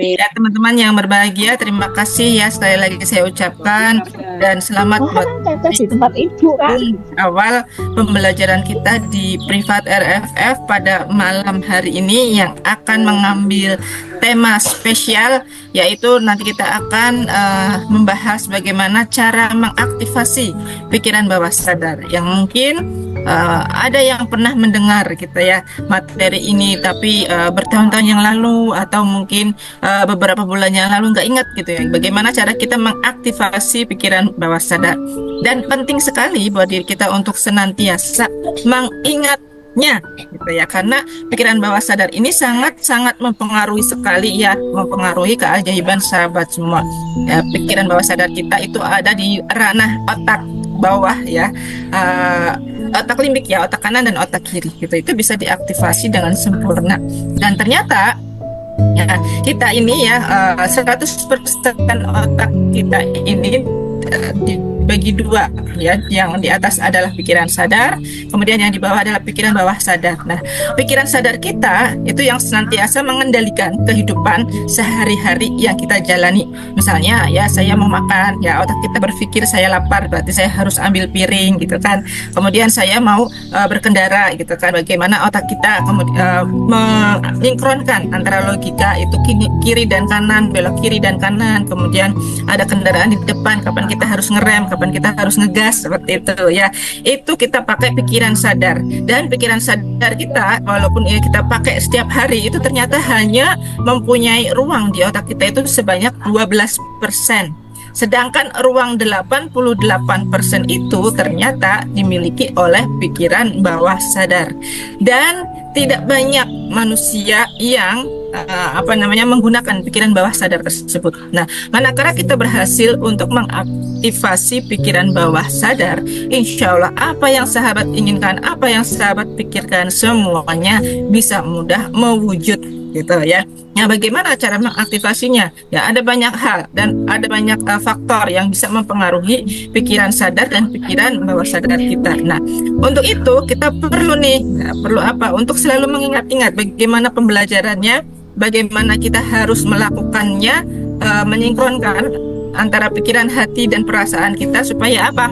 Ya, teman-teman yang berbahagia, terima kasih ya sekali lagi saya ucapkan dan selamat Wah, buat Caca di tempat ibu, Kak. awal pembelajaran kita di Privat RFF pada malam hari ini yang akan mengambil tema spesial, yaitu nanti kita akan membahas bagaimana cara mengaktifasi pikiran bawah sadar yang mungkin ada yang pernah mendengar gitu ya materi ini, tapi bertahun-tahun yang lalu atau mungkin beberapa bulan yang lalu nggak ingat gitu ya bagaimana cara kita mengaktifasi pikiran bawah sadar. Dan penting sekali buat diri kita untuk senantiasa mengingatnya gitu ya, karena pikiran bawah sadar ini sangat-sangat mempengaruhi sekali ya, mempengaruhi keajaiban sahabat semua ya. Pikiran bawah sadar kita itu ada di ranah otak bawah ya, uh, otak limbik ya, otak kanan dan otak kiri gitu, itu bisa diaktifasi dengan sempurna. Dan ternyata ya, kita ini ya 100% otak kita ini dibagi dua ya, yang di atas adalah pikiran sadar, kemudian yang di bawah adalah pikiran bawah sadar. Nah, pikiran sadar kita itu yang senantiasa mengendalikan kehidupan sehari-hari yang kita jalani. Misalnya ya, saya mau makan, ya otak kita berpikir saya lapar, berarti saya harus ambil piring gitu kan. Kemudian saya mau berkendara gitu kan, bagaimana otak kita kemudian mensinkronkan antara logika itu kiri dan kanan, belok kiri dan kanan, kemudian ada kendaraan di depan, kapan kita harus ngerem, kapan kita harus ngegas, seperti itu ya. Itu kita pakai pikiran sadar. Dan pikiran sadar kita, walaupun ini kita pakai setiap hari, itu ternyata hanya mempunyai ruang di otak kita itu sebanyak 12%. Sedangkan ruang 88% itu ternyata dimiliki oleh pikiran bawah sadar. Dan tidak banyak manusia yang menggunakan pikiran bawah sadar tersebut. Nah, manakala kita berhasil untuk mengaktifasi pikiran bawah sadar, insya Allah apa yang sahabat inginkan, apa yang sahabat pikirkan, semuanya bisa mudah mewujud gitu ya. Nah, bagaimana cara mengaktifasinya? Ya, ada banyak hal dan ada banyak faktor yang bisa mempengaruhi pikiran sadar dan pikiran bawah sadar kita. Nah, untuk itu kita perlu nih, perlu apa? Untuk selalu mengingat-ingat bagaimana pembelajarannya, bagaimana kita harus melakukannya, menyinkronkan antara pikiran, hati, dan perasaan kita supaya apa?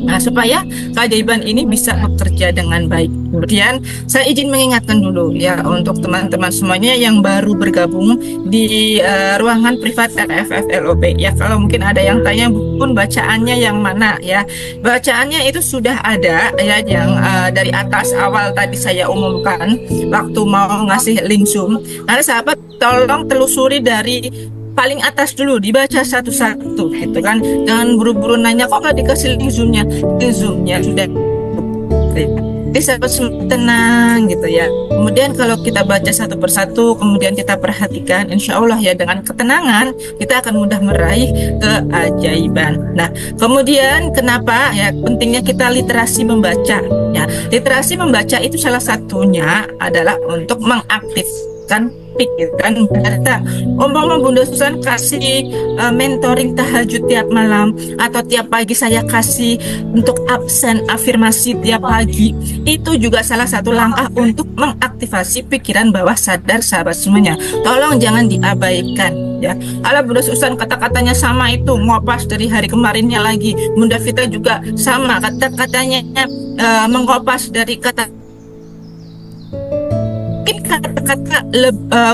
Nah, supaya keajaiban ini bisa bekerja dengan baik. Kemudian saya izin mengingatkan dulu ya untuk teman-teman semuanya yang baru bergabung di ruangan privat RFF LOB ya. Kalau mungkin ada yang tanya pun bacaannya yang mana ya. Bacaannya itu sudah ada ya, yang dari atas awal tadi saya umumkan waktu mau ngasih link Zoom. Nah, sahabat tolong telusuri dari paling atas dulu, dibaca satu-satu gitu kan, jangan buru-buru nanya kok nggak dikasih link zoomnya. Link zoomnya sudah, jadi sahabat tenang gitu ya. Kemudian kalau kita baca satu persatu, kemudian kita perhatikan, insya Allah ya dengan ketenangan kita akan mudah meraih keajaiban. Nah, kemudian kenapa ya pentingnya kita literasi membaca ya. Literasi membaca itu salah satunya adalah untuk mengaktifkan pikiran data. Umpama Bunda Susan kasih mentoring tahajud tiap malam atau tiap pagi saya kasih untuk absen afirmasi tiap pagi, itu juga salah satu langkah untuk mengaktifasi pikiran bawah sadar sahabat semuanya. Tolong jangan diabaikan ya. Ala Bunda Susan kata-katanya sama itu ngopas dari hari kemarinnya lagi. Bunda Vita juga sama kata-katanya mengopas dari kata kata-kata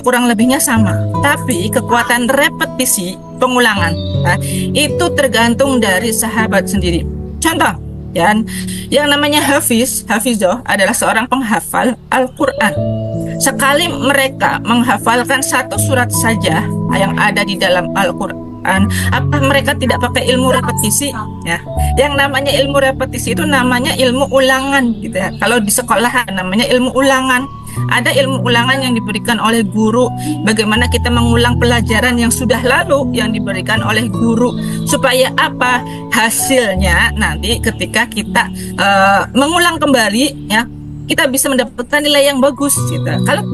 kurang lebihnya sama, tapi kekuatan repetisi pengulangan itu tergantung dari sahabat sendiri. Contoh, yang namanya Hafizoh adalah seorang penghafal Al-Quran. Sekali mereka menghafalkan satu surat saja yang ada di dalam Al-Quran, apa mereka tidak pakai ilmu repetisi ya? Yang namanya ilmu repetisi itu namanya ilmu ulangan gitu ya. Kalau di sekolah namanya ilmu ulangan. Ada ilmu ulangan yang diberikan oleh guru, bagaimana kita mengulang pelajaran yang sudah lalu yang diberikan oleh guru, supaya apa? Hasilnya nanti ketika kita mengulang kembali ya, kita bisa mendapatkan nilai yang bagus gitu. Kalau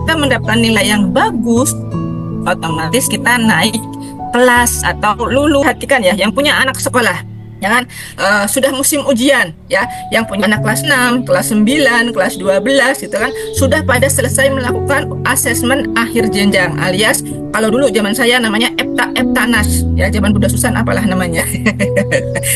kita mendapatkan nilai yang bagus, otomatis kita naik kelas atau lulus. Perhatikan ya, yang punya anak sekolah ya kan. Sudah musim ujian ya, yang punya anak kelas 6, kelas 9, kelas 12 gitu kan, sudah pada selesai melakukan asesmen akhir jenjang, alias kalau dulu zaman saya namanya Eptanas ya, zaman Bunda Susan apalah namanya.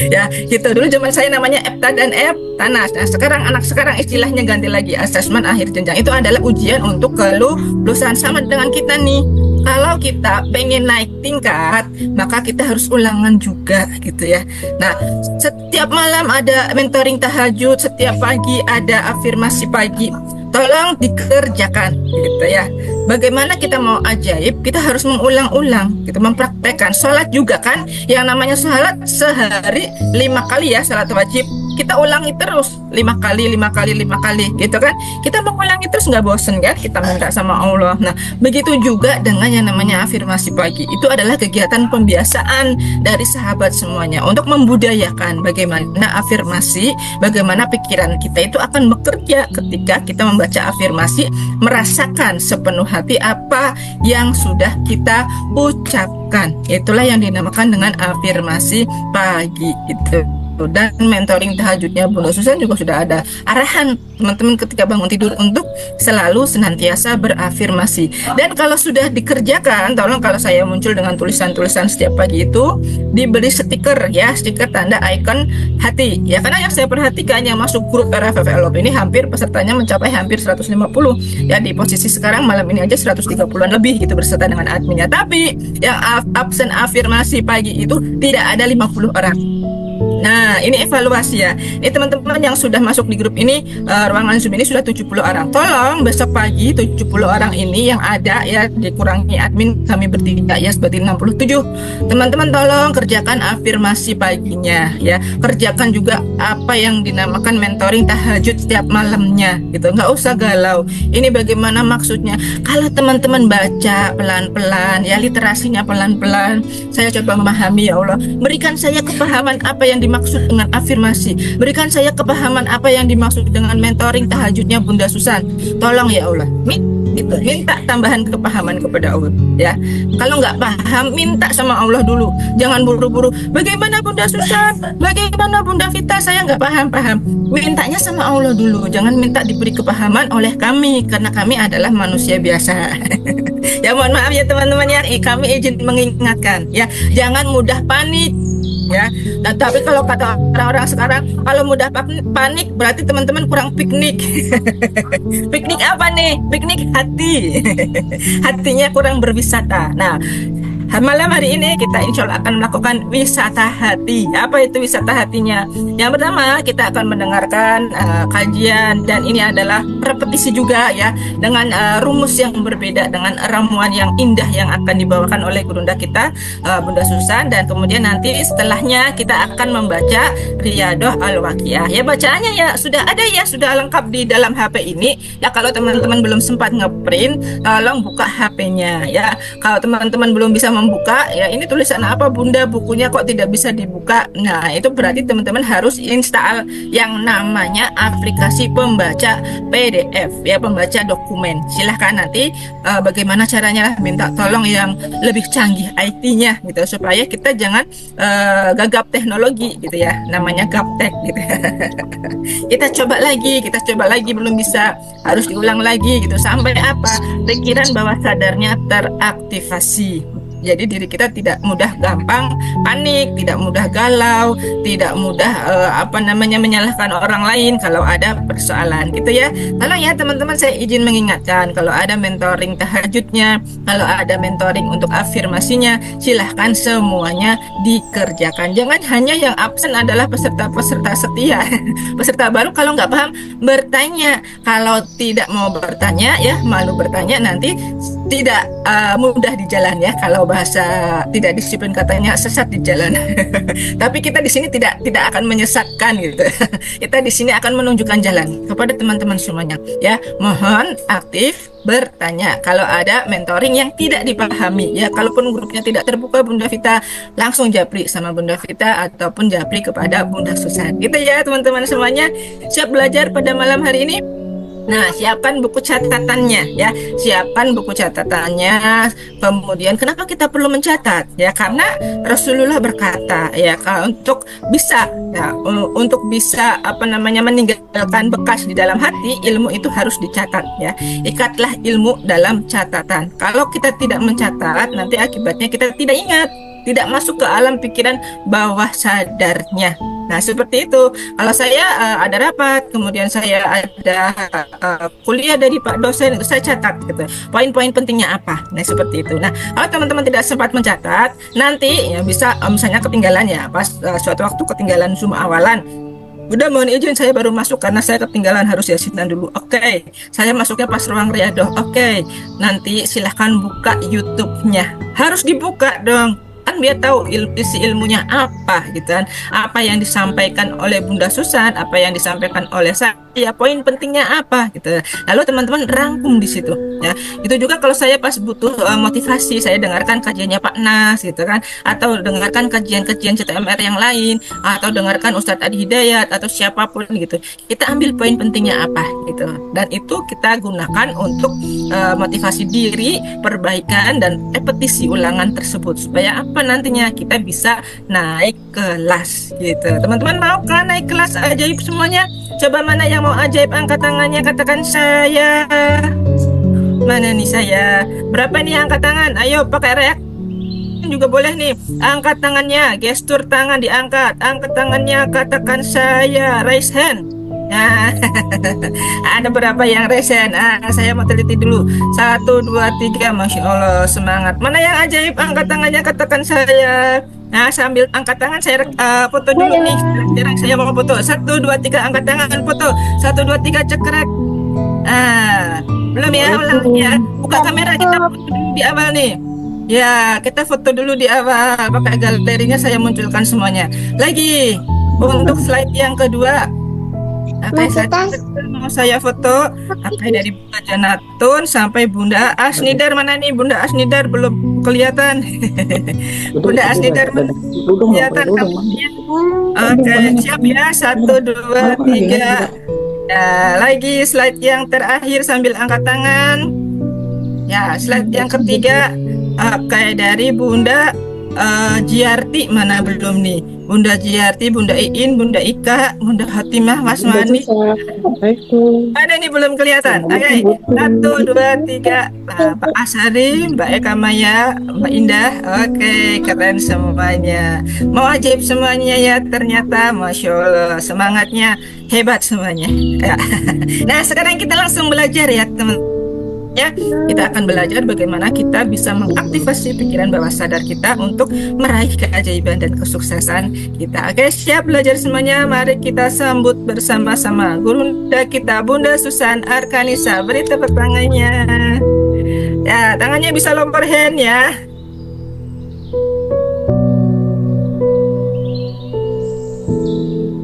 Ya gitu, dulu zaman saya namanya Epta dan Eptanas. Nah sekarang anak sekarang istilahnya ganti lagi, asesmen akhir jenjang. Itu adalah ujian untuk kelulusan. Sama dengan kita nih, kalau kita pengen naik tingkat, maka kita harus ulangan juga gitu ya. Nah, setiap malam ada mentoring tahajud, setiap pagi ada afirmasi pagi. Tolong dikerjakan gitu ya. Bagaimana kita mau ajaib, kita harus mengulang-ulang, kita mempraktekkan. Sholat juga kan, yang namanya sholat sehari 5 kali ya, sholat wajib. Kita ulangi terus 5 kali, 5 kali, 5 kali gitu kan. Kita mengulangi terus, nggak bosen kan, kita minta sama Allah. Nah begitu juga dengan yang namanya afirmasi pagi. Itu adalah kegiatan pembiasaan dari sahabat semuanya untuk membudayakan bagaimana afirmasi, bagaimana pikiran kita itu akan bekerja ketika kita membaca afirmasi, merasakan sepenuh hati apa yang sudah kita ucapkan. Itulah yang dinamakan dengan afirmasi pagi itu. Dan mentoring tahajudnya Bunda Susan juga sudah ada arahan teman-teman ketika bangun tidur untuk selalu senantiasa berafirmasi. Dan kalau sudah dikerjakan, tolong kalau saya muncul dengan tulisan-tulisan setiap pagi itu diberi stiker ya, stiker tanda icon hati ya, karena yang saya perhatikan yang masuk grup RFF Elop ini hampir pesertanya mencapai hampir 150 ya, di posisi sekarang malam ini aja 130-an lebih gitu berserta dengan adminnya. Tapi yang absen afirmasi pagi itu tidak ada 50 orang. Nah, ini evaluasi ya. Ini teman-teman yang sudah masuk di grup ini, ruangan Zoom ini sudah 70 orang. Tolong besok pagi 70 orang ini yang ada ya, dikurangi admin kami bertiga ya, seperti 67. Teman-teman tolong kerjakan afirmasi paginya ya. Kerjakan juga apa yang dinamakan mentoring tahajud setiap malamnya gitu. Nggak usah galau. Ini bagaimana maksudnya? Kalau teman-teman baca pelan-pelan ya, literasinya pelan-pelan, saya coba memahami ya Allah. Berikan saya kepahaman apa yang dimaksud dengan afirmasi, berikan saya kepahaman apa yang dimaksud dengan mentoring tahajudnya Bunda Susan. Tolong ya Allah, minta tambahan kepahaman kepada Allah ya. Kalau nggak paham, minta sama Allah dulu, jangan buru-buru. Bagaimana Bunda Susan, bagaimana Bunda Vita, saya nggak paham. Mintanya sama Allah dulu, jangan minta diberi kepahaman oleh kami, karena kami adalah manusia biasa. Ya mohon maaf ya teman-teman ya, kami izin mengingatkan ya, jangan mudah panik ya. Dan tapi kalau kata orang-orang sekarang, kalau mudah panik berarti teman-teman kurang piknik. Piknik apa nih? Piknik hati. Hatinya kurang berwisata. Nah, malam hari ini kita insya Allah akan melakukan wisata hati. Apa itu wisata hatinya? Yang pertama, kita akan mendengarkan kajian, dan ini adalah repetisi juga ya, dengan rumus yang berbeda, dengan ramuan yang indah yang akan dibawakan oleh gurunda kita Bunda Susan. Dan kemudian nanti setelahnya kita akan membaca Riyadhah Al-Waqiah. Ya bacaannya ya sudah ada ya, sudah lengkap di dalam HP ini. Ya kalau teman-teman belum sempat ngeprint, tolong buka HP-nya ya. Kalau teman-teman belum bisa membuka ya, ini tulisan apa Bunda, bukunya kok tidak bisa dibuka. Nah itu berarti teman-teman harus install yang namanya aplikasi pembaca PDF ya, pembaca dokumen. Silahkan nanti bagaimana caranya, minta tolong yang lebih canggih IT-nya gitu, supaya kita jangan gagap teknologi gitu ya, namanya gaptek gitu. Kita coba lagi belum bisa, harus diulang lagi gitu sampai apa, pikiran bawah sadarnya teraktivasi. Jadi diri kita tidak mudah gampang panik, tidak mudah galau, tidak mudah menyalahkan orang lain kalau ada persoalan gitu ya. Tolong ya teman-teman, saya izin mengingatkan, kalau ada mentoring tahajudnya, kalau ada mentoring untuk afirmasinya, silahkan semuanya dikerjakan. Jangan hanya yang absen adalah peserta-peserta setia. Peserta baru kalau nggak paham bertanya. Kalau tidak mau bertanya ya, malu bertanya, nanti tidak mudah di jalan ya. Kalau bahasa tidak disiplin katanya sesat di jalan. Tapi kita di sini tidak akan menyesatkan gitu. Kita di sini akan menunjukkan jalan kepada teman-teman semuanya ya. Mohon aktif bertanya kalau ada mentoring yang tidak dipahami ya. Kalaupun grupnya tidak terbuka Bunda Vita, langsung japri sama Bunda Vita ataupun japri kepada Bunda Susan gitu ya teman-teman semuanya. Siap belajar pada malam hari ini? Nah, siapkan buku catatannya ya. Siapkan buku catatannya. Kemudian kenapa kita perlu mencatat? Ya, karena Rasulullah berkata ya, kalau untuk bisa ya, untuk bisa meninggalkan bekas di dalam hati, ilmu itu harus dicatat ya. Ikatlah ilmu dalam catatan. Kalau kita tidak mencatat, nanti akibatnya kita tidak ingat, tidak masuk ke alam pikiran bawah sadarnya. Nah, seperti itu. Kalau saya ada rapat, kemudian saya ada kuliah dari Pak dosen, itu saya catat gitu. Poin-poin pentingnya apa? Nah, seperti itu. Nah, kalau teman-teman tidak sempat mencatat, nanti ya bisa misalnya ketinggalan ya, pas suatu waktu ketinggalan Zoom awalan. Udah, mohon izin saya baru masuk karena saya ketinggalan harus yasinan dulu. Oke, saya masuknya pas ruang riadoh. Oke, nanti silahkan buka YouTube-nya. Harus dibuka dong. Kan biar tahu isi ilmunya apa gitu kan. Apa yang disampaikan oleh Bunda Susan, apa yang disampaikan oleh saya, poin pentingnya apa gitu. Lalu teman-teman rangkum di situ ya. Itu juga kalau saya pas butuh motivasi, saya dengarkan kajiannya Pak Nas gitu kan, atau dengarkan kajian-kajian CTMR yang lain, atau dengarkan Ustadz Adi Hidayat atau siapapun gitu. Kita ambil poin pentingnya apa gitu. Dan itu kita gunakan untuk motivasi diri, perbaikan dan repetisi ulangan tersebut supaya apa nantinya kita bisa naik kelas gitu. Teman-teman mau kan naik kelas ajaib semuanya? Coba mana yang mau ajaib, angkat tangannya, katakan saya. Mana nih saya? Berapa nih angkat tangan? Ayo pakai reak juga boleh nih. Angkat tangannya, gestur tangan diangkat. Angkat tangannya, katakan saya. Raise hand. Nah, ada berapa yang raise hand? Saya mau teliti dulu. 1, 2, 3. Masya Allah, semangat. Mana yang ajaib? Angkat tangannya, katakan saya. Nah, sambil angkat tangan saya foto dulu nih. Sekarang saya mau foto. 1, 2, 3 angkat tangan foto. 1, 2, 3 cekrek. Belum ya, ulang ya. Buka kamera, kita foto dulu di awal nih. Ya, kita foto dulu di awal. Pakai galerinya saya munculkan semuanya. Lagi untuk slide yang kedua. Mau saya foto dari Bunda Janatun sampai Bunda Asnidar. Mana nih Bunda Asnidar? Belum kelihatan. Bunda Asnidar kelihatan kamunya. Oke, siap ya. 1, 2, 3. Ya, lagi slide yang terakhir sambil angkat tangan. Ya, slide yang ketiga. Oke, dari Bunda Jiarti. Mana belum nih? Bunda Jiarti, Bunda Iin, Bunda Ika, Bunda Hatimah, Mas Mani. Ada nih belum kelihatan. Oke, 1, 2, 3. Pak Asari, Mbak Eka Maya, Mbak Indah. Oke, keren semuanya. Mau ajaib semuanya ya ternyata. Masya Allah, semangatnya hebat semuanya. Ya. Nah, sekarang kita langsung belajar ya teman. Ya, kita akan belajar bagaimana kita bisa mengaktifasi pikiran bawah sadar kita untuk meraih keajaiban dan kesuksesan kita. Oke, siap belajar semuanya? Mari kita sambut bersama-sama Gurunda kita, Bunda Susan Arkanisa. Beri tepuk tangannya. Ya, tangannya bisa lower hand ya.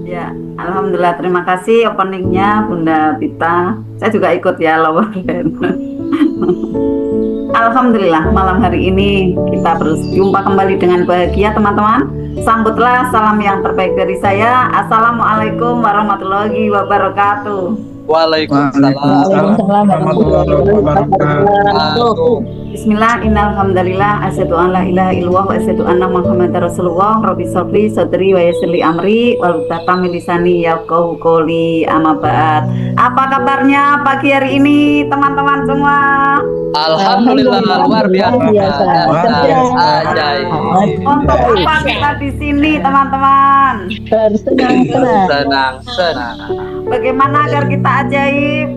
Ya, alhamdulillah, terima kasih openingnya Bunda Pita. Saya juga ikut ya lower hand. Alhamdulillah, malam hari ini kita berjumpa kembali dengan bahagia teman-teman. Sambutlah salam yang terbaik dari saya. Assalamualaikum warahmatullahi wabarakatuh. Waalaikumsalam warahmatullahi wabarakatuh. Bismillah, innalhamdulillah, asyhadu an la ilaha illallah wa asyhadu anna muhammadar rasulullah. Rabbi sholli sadri wa yassirli amri wahlul lisani yafqahu qouli, amma ba'd. Apa kabarnya pagi hari ini teman-teman semua? Alhamdulillah, luar biasa. Ajaib. Untuk apa kita di sini teman-teman? Senang. Bagaimana agar kita ajaib?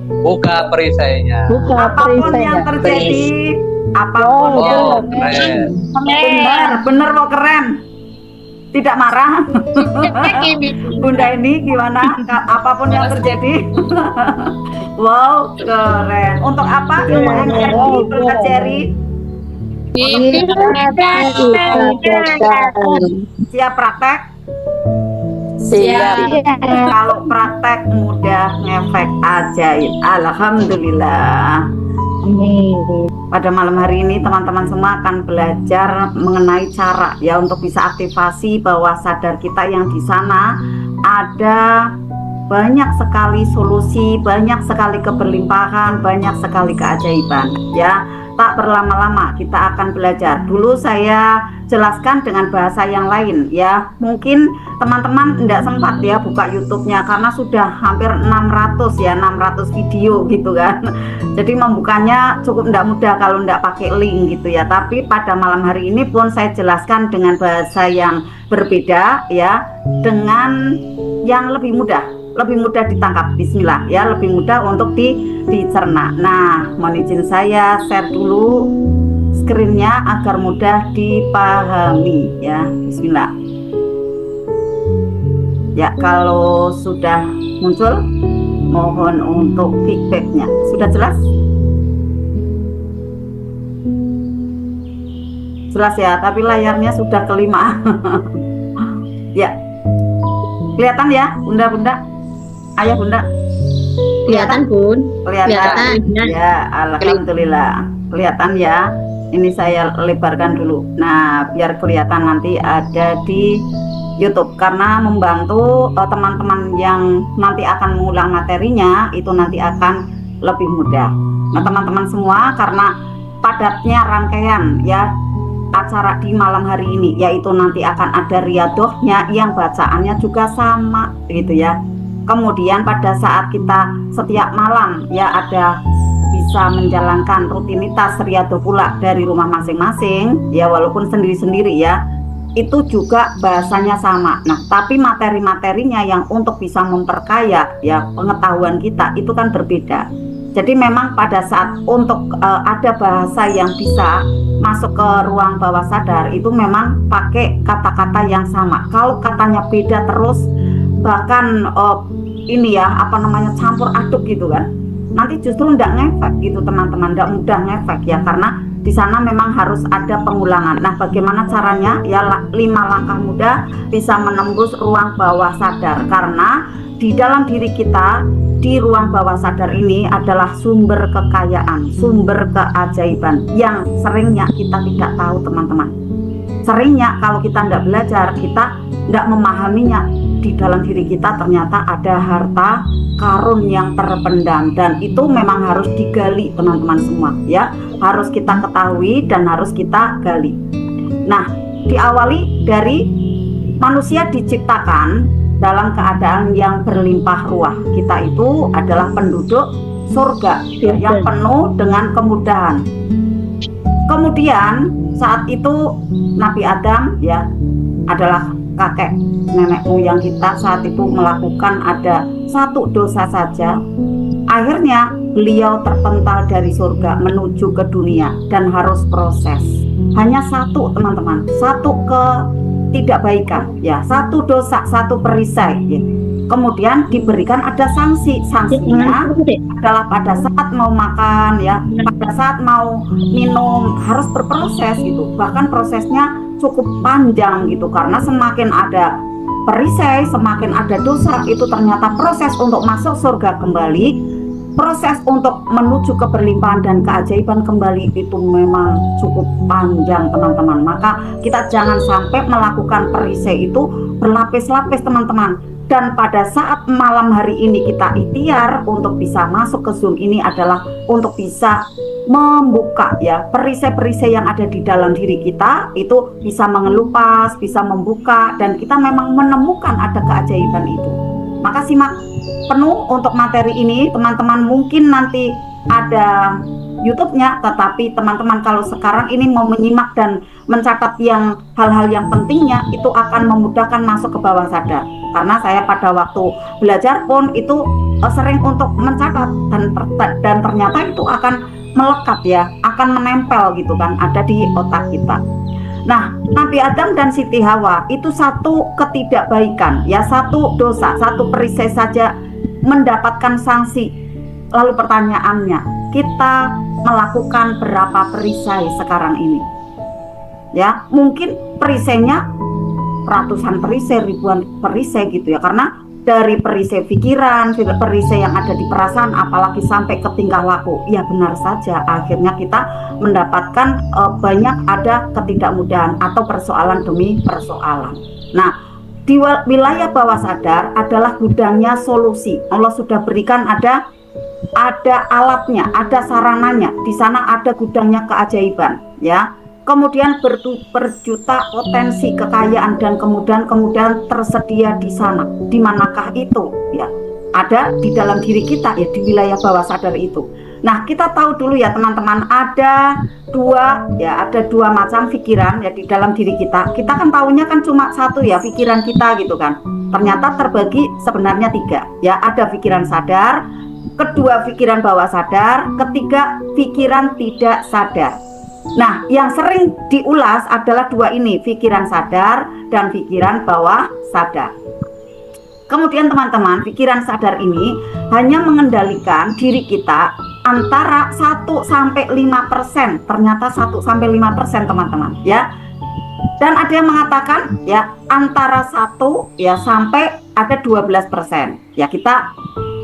Buka perisainya. Apapun yang terjadi, apapun yang bener lo keren. Tidak marah. Bunda ini gimana? Apapun yang terjadi. Wow, keren. Untuk apa? Ilmu MRD, Bunda Cherry. Siap praktek? Siap. Kalau praktek mudah, ngefek ajaib. Alhamdulillah. Pada malam hari ini teman-teman semua akan belajar mengenai cara ya untuk bisa aktivasi bawah sadar kita yang di sana ada banyak sekali solusi, banyak sekali keberlimpahan, banyak sekali keajaiban ya. Tak berlama-lama kita akan belajar. Dulu saya jelaskan dengan bahasa yang lain ya. Mungkin teman-teman tidak sempat ya buka YouTube-nya karena sudah hampir 600 video gitu kan. Jadi membukanya cukup tidak mudah kalau tidak pakai link gitu ya. Tapi pada malam hari ini pun saya jelaskan dengan bahasa yang berbeda ya, dengan yang lebih mudah ditangkap. Bismillah ya, lebih mudah untuk dicerna. Nah, mohon izin saya share dulu screen-nya agar mudah dipahami ya. Bismillah. Ya, kalau sudah muncul mohon untuk feedback-nya. Sudah jelas? Jelas ya, tapi layarnya sudah kelima. Ya. Kelihatan ya, Bunda-bunda? Ayah Bunda? Kelihatan Bun. Kelihatan. Ya, alhamdulillah. Kelihatan ya. Ini saya lebarkan dulu. Nah, biar kelihatan nanti ada di YouTube karena membantu teman-teman yang nanti akan mengulang materinya itu nanti akan lebih mudah. Nah, teman-teman semua, karena padatnya rangkaian ya acara di malam hari ini, yaitu nanti akan ada riadohnya yang bacaannya juga sama gitu ya. Kemudian pada saat kita setiap malam ya ada bisa menjalankan rutinitas riadoh pula dari rumah masing-masing ya, walaupun sendiri-sendiri ya, itu juga bahasanya sama. Nah, tapi materi-materinya yang untuk bisa memperkaya ya pengetahuan kita itu kan berbeda. Jadi memang pada saat untuk ada bahasa yang bisa masuk ke ruang bawah sadar itu memang pakai kata-kata yang sama. Kalau katanya beda terus, bahkan ini ya campur aduk gitu kan, nanti justru ndak ngefek gitu teman-teman, ndak mudah ngefek ya, karena di sana memang harus ada pengulangan. Nah, bagaimana caranya? Ya 5 langkah mudah bisa menembus ruang bawah sadar, karena di dalam diri kita, di ruang bawah sadar ini adalah sumber kekayaan, sumber keajaiban yang seringnya kita tidak tahu teman-teman. Seringnya kalau kita tidak belajar, kita tidak memahaminya. Di dalam diri kita ternyata ada harta karun yang terpendam, dan itu memang harus digali teman-teman semua ya, harus kita ketahui dan harus kita gali. Nah, diawali dari manusia diciptakan dalam keadaan yang berlimpah ruah. Kita itu adalah penduduk surga yang penuh dengan kemudahan. Kemudian saat itu Nabi Adam ya adalah kakek nenek moyang kita, saat itu melakukan ada satu dosa saja, akhirnya beliau terpental dari surga menuju ke dunia dan harus proses. Hanya satu teman-teman, satu ketidakbaikan ya, satu dosa, satu perisai ya. Kemudian diberikan ada sanksi. Sanksinya adalah pada saat mau makan ya, pada saat mau minum harus berproses gitu. Bahkan prosesnya cukup panjang gitu, karena semakin ada perisai, semakin ada dosa, itu ternyata proses untuk masuk surga kembali, proses untuk menuju keberlimpahan dan keajaiban kembali itu memang cukup panjang teman-teman. Maka kita jangan sampai melakukan perisai itu berlapis-lapis teman-teman. Dan pada saat malam hari ini kita ikhtiar untuk bisa masuk ke Zoom ini adalah untuk bisa membuka ya perisai-perisai yang ada di dalam diri kita, itu bisa mengelupas, bisa membuka, dan kita memang menemukan ada keajaiban itu. Maka simak penuh untuk materi ini teman-teman. Mungkin nanti ada YouTube-nya, tetapi teman-teman kalau sekarang ini mau menyimak dan mencatat yang hal-hal yang pentingnya, itu akan memudahkan masuk ke bawah sadar. Karena saya pada waktu belajar pun itu sering untuk mencatat, dan ternyata itu akan melekat ya, akan menempel gitu kan, ada di otak kita. Nah, Nabi Adam dan Siti Hawa itu satu ketidakbaikan ya, satu dosa, satu perisai saja mendapatkan sanksi. Lalu pertanyaannya, kita melakukan berapa perisai sekarang ini? Ya, mungkin perisainya ratusan perisai, ribuan perisai gitu ya, karena dari perisai pikiran, perisai yang ada di perasaan, apalagi sampai ke tingkah laku. Ya benar saja, akhirnya kita mendapatkan banyak ada ketidakmudahan atau persoalan demi persoalan. Nah, di wilayah bawah sadar adalah gudangnya solusi. Allah sudah berikan ada alatnya, ada sarananya. Di sana ada gudangnya keajaiban, ya. Kemudian berjuta potensi kekayaan dan kemudahan tersedia di sana. Di manakah itu? Ya, ada di dalam diri kita, ya, di wilayah bawah sadar itu. Nah, kita tahu dulu ya teman-teman, ada dua macam pikiran ya di dalam diri kita. Kita kan tahunya kan cuma satu ya, pikiran kita gitu kan. Ternyata terbagi sebenarnya 3 ya. Ada pikiran sadar, kedua pikiran bawah sadar, ketiga pikiran tidak sadar. Nah, yang sering diulas adalah 2 ini, pikiran sadar dan pikiran bawah sadar. Kemudian teman-teman, pikiran sadar ini hanya mengendalikan diri kita antara 1-5%. Ternyata 1-5% teman-teman ya. Dan ada yang mengatakan ya antara 1 ya sampai ada 12%. Ya, kita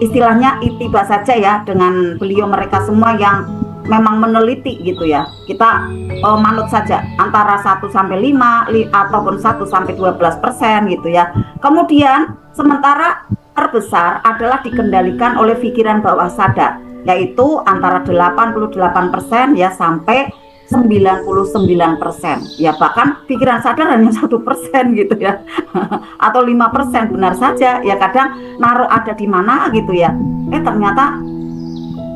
istilahnya itiba saja ya dengan beliau mereka semua yang memang meneliti gitu ya. Kita manut saja antara 1-5 ataupun 1-12% gitu ya. Kemudian sementara terbesar adalah dikendalikan oleh pikiran bawah sadar, yaitu antara 88% ya sampai 99% ya, bahkan pikiran sadar hanya 1% gitu ya atau 5%, benar saja ya, kadang naruh ada di mana gitu ya, ternyata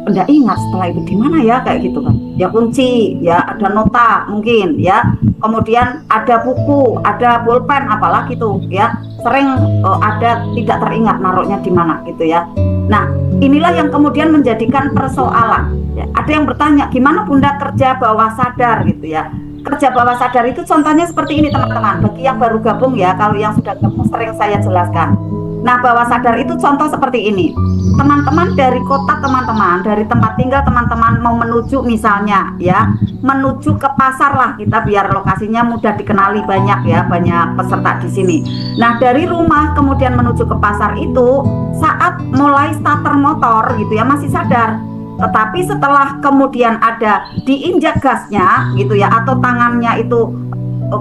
enggak ingat setelah itu di mana ya, kayak gitu kan ya, kunci ya, ada nota mungkin ya, kemudian ada buku, ada bolpen apalagi tuh ya, sering ada tidak teringat naruhnya di mana gitu ya. Nah, inilah yang kemudian menjadikan persoalan ya. Ada yang bertanya, gimana Bunda kerja bawah sadar gitu ya. Kerja bawah sadar itu contohnya seperti ini teman-teman. Bagi yang baru gabung ya, kalau yang sudah gabung sering saya jelaskan. Nah, bawah sadar itu contoh seperti ini. Teman-teman dari kota, teman-teman dari tempat tinggal teman-teman mau menuju misalnya ya, menuju ke pasar lah kita, biar lokasinya mudah dikenali banyak ya, banyak peserta di sini. Nah, dari rumah kemudian menuju ke pasar itu saat mulai starter motor gitu ya, masih sadar. Tetapi setelah kemudian ada diinjak gasnya gitu ya, atau tangannya itu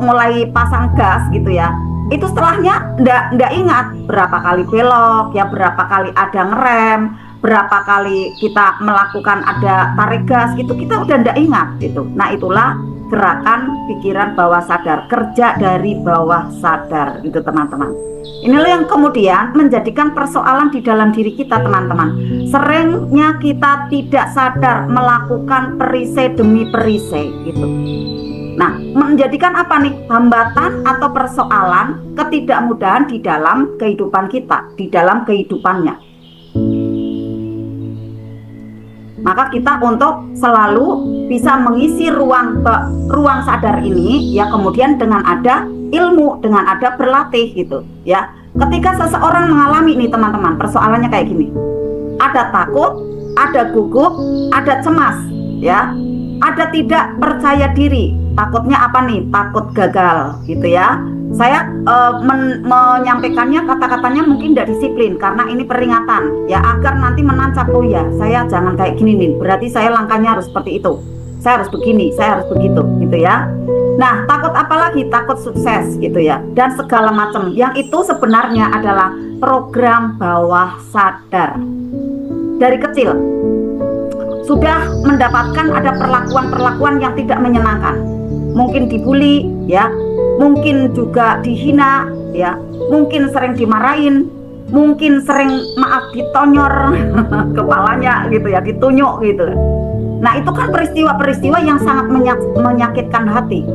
mulai pasang gas gitu ya, itu setelahnya nggak ingat berapa kali belok ya, berapa kali ada ngerem, berapa kali kita melakukan ada tarik gas gitu, kita udah nggak ingat gitu. Nah, itulah gerakan pikiran bawah sadar, kerja dari bawah sadar gitu teman-teman. Inilah yang kemudian menjadikan persoalan di dalam diri kita teman-teman. Seringnya kita tidak sadar melakukan perisai demi perisai gitu. Nah, menjadikan apa nih? Hambatan atau persoalan ketidakmudahan di dalam kehidupan kita, di dalam kehidupannya. Maka kita untuk selalu bisa mengisi ruang sadar ini ya, kemudian dengan ada ilmu, dengan ada berlatih gitu ya. Ketika seseorang mengalami ini teman-teman, persoalannya kayak gini. Ada takut, ada gugup, ada cemas ya. Ada tidak percaya diri, takutnya apa nih? Takut gagal gitu ya. Saya menyampaikannya kata-katanya mungkin tidak disiplin karena ini peringatan ya, agar nanti menancap, oh ya saya jangan kayak gini nih, berarti saya langkahnya harus seperti itu, saya harus begini, saya harus begitu gitu ya. Nah, takut apa lagi? Takut sukses gitu ya, dan segala macam yang itu sebenarnya adalah program bawah sadar. Dari kecil sudah mendapatkan ada perlakuan-perlakuan yang tidak menyenangkan, mungkin dibully ya, mungkin juga dihina ya, mungkin sering dimarahin, mungkin sering ditonyor kepalanya gitu ya, ditunyuk gitu. Nah, itu kan peristiwa-peristiwa yang sangat menyakitkan hati.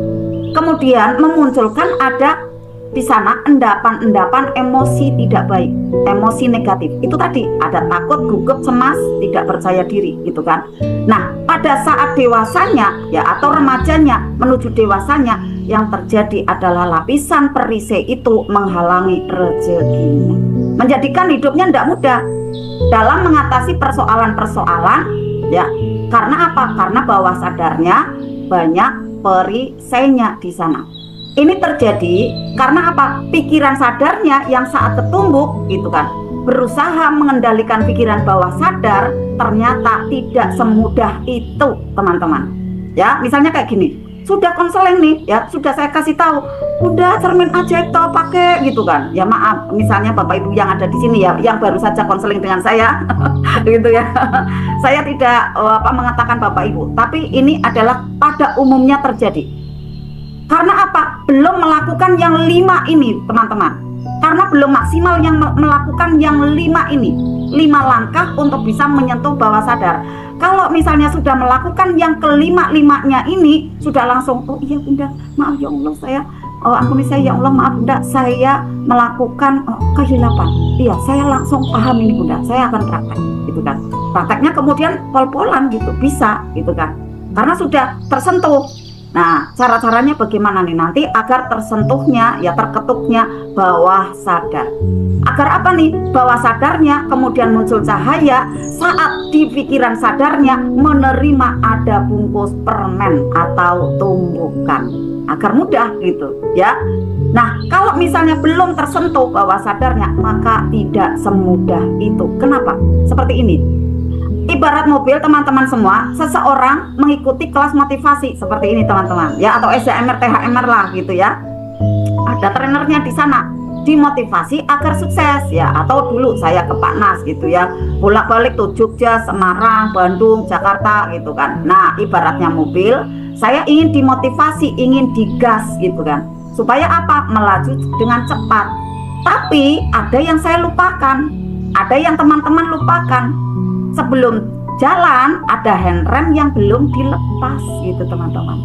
Kemudian memunculkan ada di sana endapan-endapan emosi tidak baik, emosi negatif. Itu tadi ada takut, gugup, cemas, tidak percaya diri gitu kan. Nah, pada saat dewasanya ya, atau remajanya menuju dewasanya, yang terjadi adalah lapisan perisai itu menghalangi rezekinya, menjadikan hidupnya tidak mudah dalam mengatasi persoalan-persoalan ya. Karena apa? Karena bawah sadarnya banyak perisainya di sana. Ini terjadi karena apa? Pikiran sadarnya yang saat ketumbuk gitu kan, berusaha mengendalikan pikiran bawah sadar, ternyata tidak semudah itu teman-teman ya. Misalnya kayak gini, sudah konseling nih ya, sudah saya kasih tahu, udah cermin ajaib toh pakai gitu kan. Ya maaf, misalnya Bapak Ibu yang ada di sini ya, yang baru saja konseling dengan saya, gitu ya. Saya tidak mengatakan Bapak Ibu, tapi ini adalah pada umumnya terjadi. Karena apa? Belum melakukan yang 5 ini, teman-teman. Karena belum maksimal yang melakukan yang 5 ini, 5 langkah untuk bisa menyentuh bawah sadar. Kalau misalnya sudah melakukan yang kelima-limanya ini, sudah langsung, oh iya Bunda, maaf ya Allah saya, ampuni saya ya Allah, maaf Bunda, saya melakukan kehilapan. Iya, saya langsung paham ini Bunda, saya akan praktek, gitu kan. Prakteknya kemudian pol-polan gitu, bisa, gitu kan. Karena sudah tersentuh. Nah, cara-caranya bagaimana nih nanti agar tersentuhnya, ya terketuknya bawah sadar. Agar apa nih? Bawah sadarnya kemudian muncul cahaya saat di pikiran sadarnya menerima ada bungkus permen atau tumbukan. Agar mudah gitu ya. Nah, kalau misalnya belum tersentuh bawah sadarnya, maka tidak semudah itu. Kenapa? Seperti ini. Ibarat mobil teman-teman semua, seseorang mengikuti kelas motivasi seperti ini teman-teman ya, atau SDMR, THMR lah gitu ya. Ada trainernya di sana, dimotivasi agar sukses ya. Atau dulu saya ke Pak Nas gitu ya, bolak-balik tuh Jogja, Semarang, Bandung, Jakarta gitu kan. Nah, ibaratnya mobil, saya ingin dimotivasi, ingin digas gitu kan, supaya apa? Melaju dengan cepat. Tapi ada yang saya lupakan, ada yang teman-teman lupakan. Sebelum jalan ada handrem yang belum dilepas gitu teman-teman.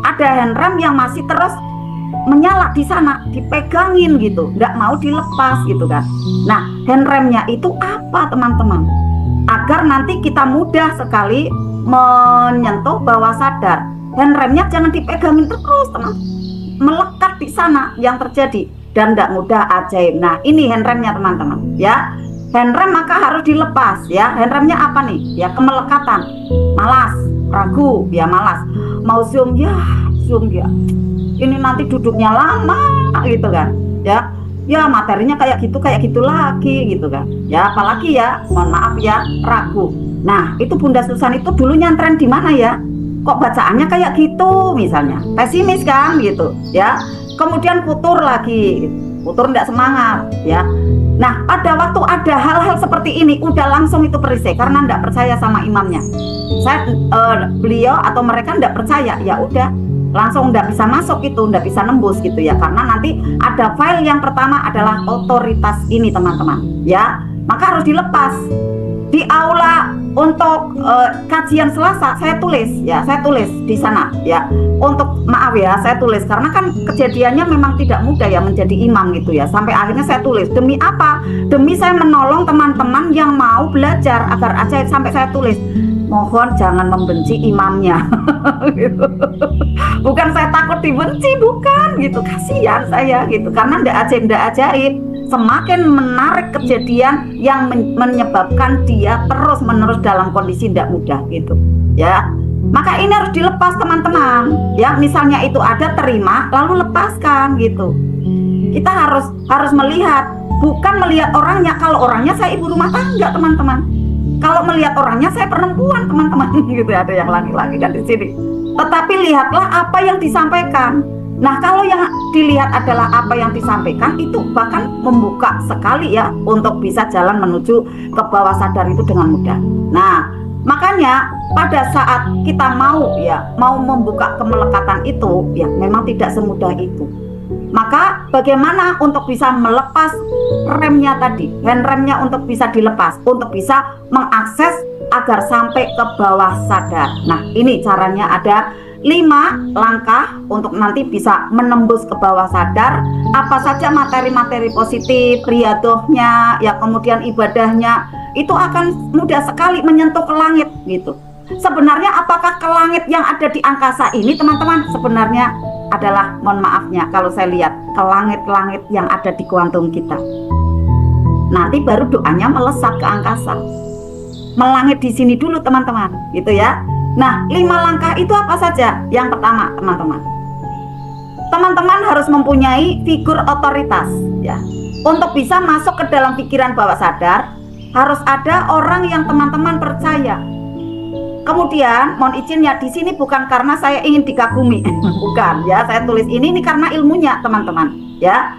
Ada handrem yang masih terus menyala di sana, dipegangin gitu, nggak mau dilepas gitu kan. Nah, handremnya itu apa teman-teman? Agar nanti kita mudah sekali menyentuh bawah sadar. Handremnya jangan dipegangin terus teman, melekat di sana yang terjadi dan nggak mudah ajaib. Nah, ini handremnya teman-teman ya. Handrem maka harus dilepas ya. Handremnya apa nih? Ya kemelekatan, malas, ragu, ya malas. Mau zoom ya, ini nanti duduknya lama gitu kan. Ya materinya kayak gitu lagi gitu kan. Ya apalagi ya, mohon maaf ya, ragu. Nah, itu Bunda Susan itu dulu nyantren di mana ya? Kok bacaannya kayak gitu misalnya. Pesimis kan gitu ya. Kemudian futur lagi. Futur enggak semangat ya. Nah, pada waktu ada hal-hal seperti ini, udah langsung itu perisai karena enggak percaya sama imamnya. Beliau atau mereka enggak percaya, ya udah langsung enggak bisa masuk itu, enggak bisa nembus gitu ya. Karena nanti ada file yang pertama adalah otoritas ini teman-teman, ya. Maka harus dilepas. Di aula untuk kajian Selasa saya tulis di sana ya. Untuk maaf ya, saya tulis karena kan kejadiannya memang tidak mudah ya menjadi imam gitu ya. Sampai akhirnya saya tulis demi apa? Demi saya menolong teman-teman yang mau belajar agar ajaib. Sampai saya tulis, mohon jangan membenci imamnya. Gitu. Bukan saya takut dibenci, bukan gitu. Kasihan saya gitu karena ndak ajaib. Semakin menarik kejadian yang menyebabkan dia terus-menerus dalam kondisi tidak mudah gitu ya. Maka ini harus dilepas teman-teman ya. Misalnya itu ada, terima lalu lepaskan gitu. Kita harus melihat, bukan melihat orangnya. Kalau orangnya saya ibu rumah tangga teman-teman, kalau melihat orangnya saya perempuan teman-teman gitu. Ada yang laki-laki kan di sini. Tetapi lihatlah apa yang disampaikan. Nah, kalau yang dilihat adalah apa yang disampaikan, itu bahkan membuka sekali ya untuk bisa jalan menuju ke bawah sadar itu dengan mudah. Nah, makanya pada saat kita mau membuka kemelekatan itu, ya memang tidak semudah itu. Maka bagaimana untuk bisa melepas remnya tadi, handremnya untuk bisa dilepas, untuk bisa mengakses agar sampai ke bawah sadar. Nah, ini caranya ada 5 langkah untuk nanti bisa menembus ke bawah sadar. Apa saja materi-materi positif, riadohnya, ya kemudian ibadahnya, itu akan mudah sekali menyentuh ke langit gitu. Sebenarnya apakah ke langit yang ada di angkasa ini teman-teman? Sebenarnya adalah, mohon maafnya kalau saya lihat, ke langit-langit yang ada di kuantum kita. Nanti baru doanya melesat ke angkasa. Melangit di sini dulu teman-teman gitu ya. Nah, 5 langkah itu apa saja? Yang pertama, teman-teman harus mempunyai figur otoritas ya. Untuk bisa masuk ke dalam pikiran bawah sadar, harus ada orang yang teman-teman percaya. kemudian mohon izin ya, di sini bukan karena saya ingin dikagumi, bukan ya. Saya tulis ini karena ilmunya teman-teman ya.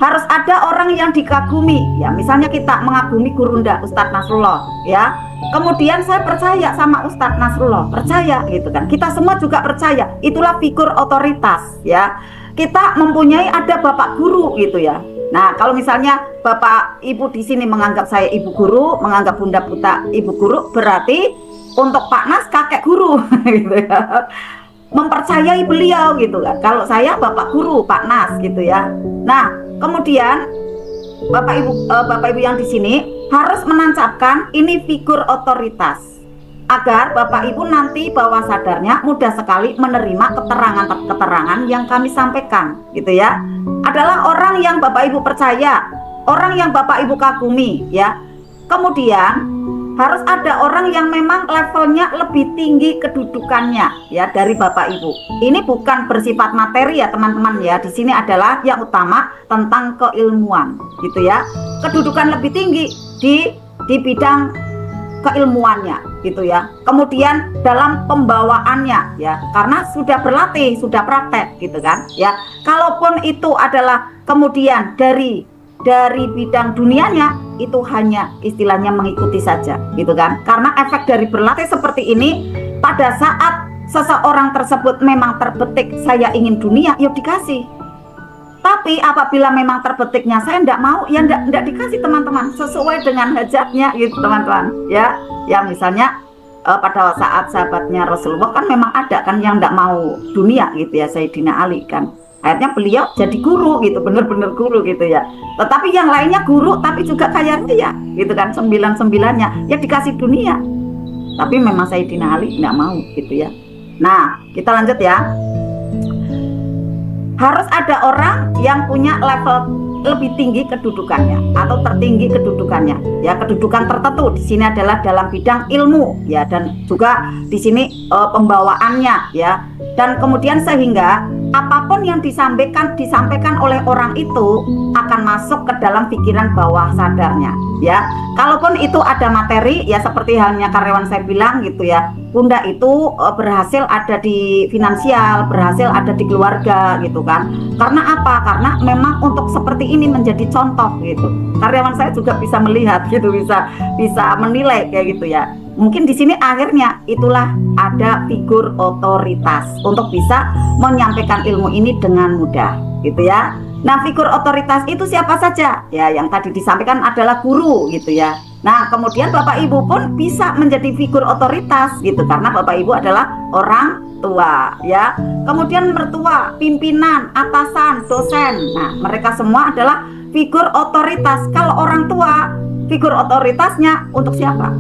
Harus ada orang yang dikagumi ya. Misalnya kita mengagumi Gurunda Ustadz Nasrullah ya. Kemudian saya percaya sama Ustadz Nasrullah, percaya gitu kan. Kita semua juga percaya. Itulah figur otoritas ya. Kita mempunyai ada bapak guru gitu ya. Nah, kalau misalnya bapak ibu di sini menganggap saya ibu guru, menganggap Bunda Puta ibu guru, berarti untuk Pak Nas kakek guru gitu ya. Mempercayai beliau gitu kan. Kalau saya bapak guru Pak Nas gitu ya. Nah, kemudian bapak ibu yang di sini harus menancapkan ini figur otoritas agar bapak ibu nanti bawah sadarnya mudah sekali menerima keterangan yang kami sampaikan gitu ya. Adalah orang yang bapak ibu percaya, orang yang bapak ibu kagumi ya. Kemudian harus ada orang yang memang levelnya lebih tinggi kedudukannya ya dari bapak ibu. Ini bukan bersifat materi ya teman-teman ya. Di sini adalah yang utama tentang keilmuan gitu ya. Kedudukan lebih tinggi di bidang keilmuannya gitu ya. Kemudian dalam pembawaannya ya, karena sudah berlatih, sudah praktek gitu kan ya. Kalaupun itu adalah kemudian dari bidang dunianya, itu hanya istilahnya mengikuti saja gitu kan. Karena efek dari berlatih seperti ini, pada saat seseorang tersebut memang terbetik saya ingin dunia, ya dikasih. Tapi apabila memang terbetiknya saya tidak mau, ya tidak dikasih teman-teman, sesuai dengan hajatnya gitu teman-teman ya. Ya misalnya pada saat sahabatnya Rasulullah kan memang ada kan yang tidak mau dunia gitu ya, Sayyidina Ali kan. Akhirnya beliau jadi guru gitu, bener-bener guru gitu ya. Tetapi yang lainnya guru tapi juga kaya raya gitu kan, 9-9-nya ya dikasih dunia. Tapi memang Sayyidina Ali nggak mau gitu ya. Nah kita lanjut ya. Harus ada orang yang punya level lebih tinggi kedudukannya atau tertinggi kedudukannya ya, kedudukan tertentu di sini adalah dalam bidang ilmu ya, dan juga di sini pembawaannya ya. Dan kemudian sehingga apapun yang disampaikan oleh orang itu akan masuk ke dalam pikiran bawah sadarnya ya. Kalaupun itu ada materi ya, seperti halnya karyawan saya bilang gitu ya, Bunda itu berhasil ada di finansial, berhasil ada di keluarga gitu kan. Karena apa? Karena memang untuk seperti ini menjadi contoh gitu. Karyawan saya juga bisa melihat gitu, bisa menilai kayak gitu ya. Mungkin di sini akhirnya itulah ada figur otoritas untuk bisa menyampaikan ilmu ini dengan mudah gitu ya. Nah, figur otoritas itu siapa saja? Ya, yang tadi disampaikan adalah guru gitu ya. Nah, kemudian Bapak Ibu pun bisa menjadi figur otoritas gitu, karena Bapak Ibu adalah orang tua ya. Kemudian mertua, pimpinan, atasan, dosen. Nah, mereka semua adalah figur otoritas. Kalau orang tua, figur otoritasnya untuk siapa?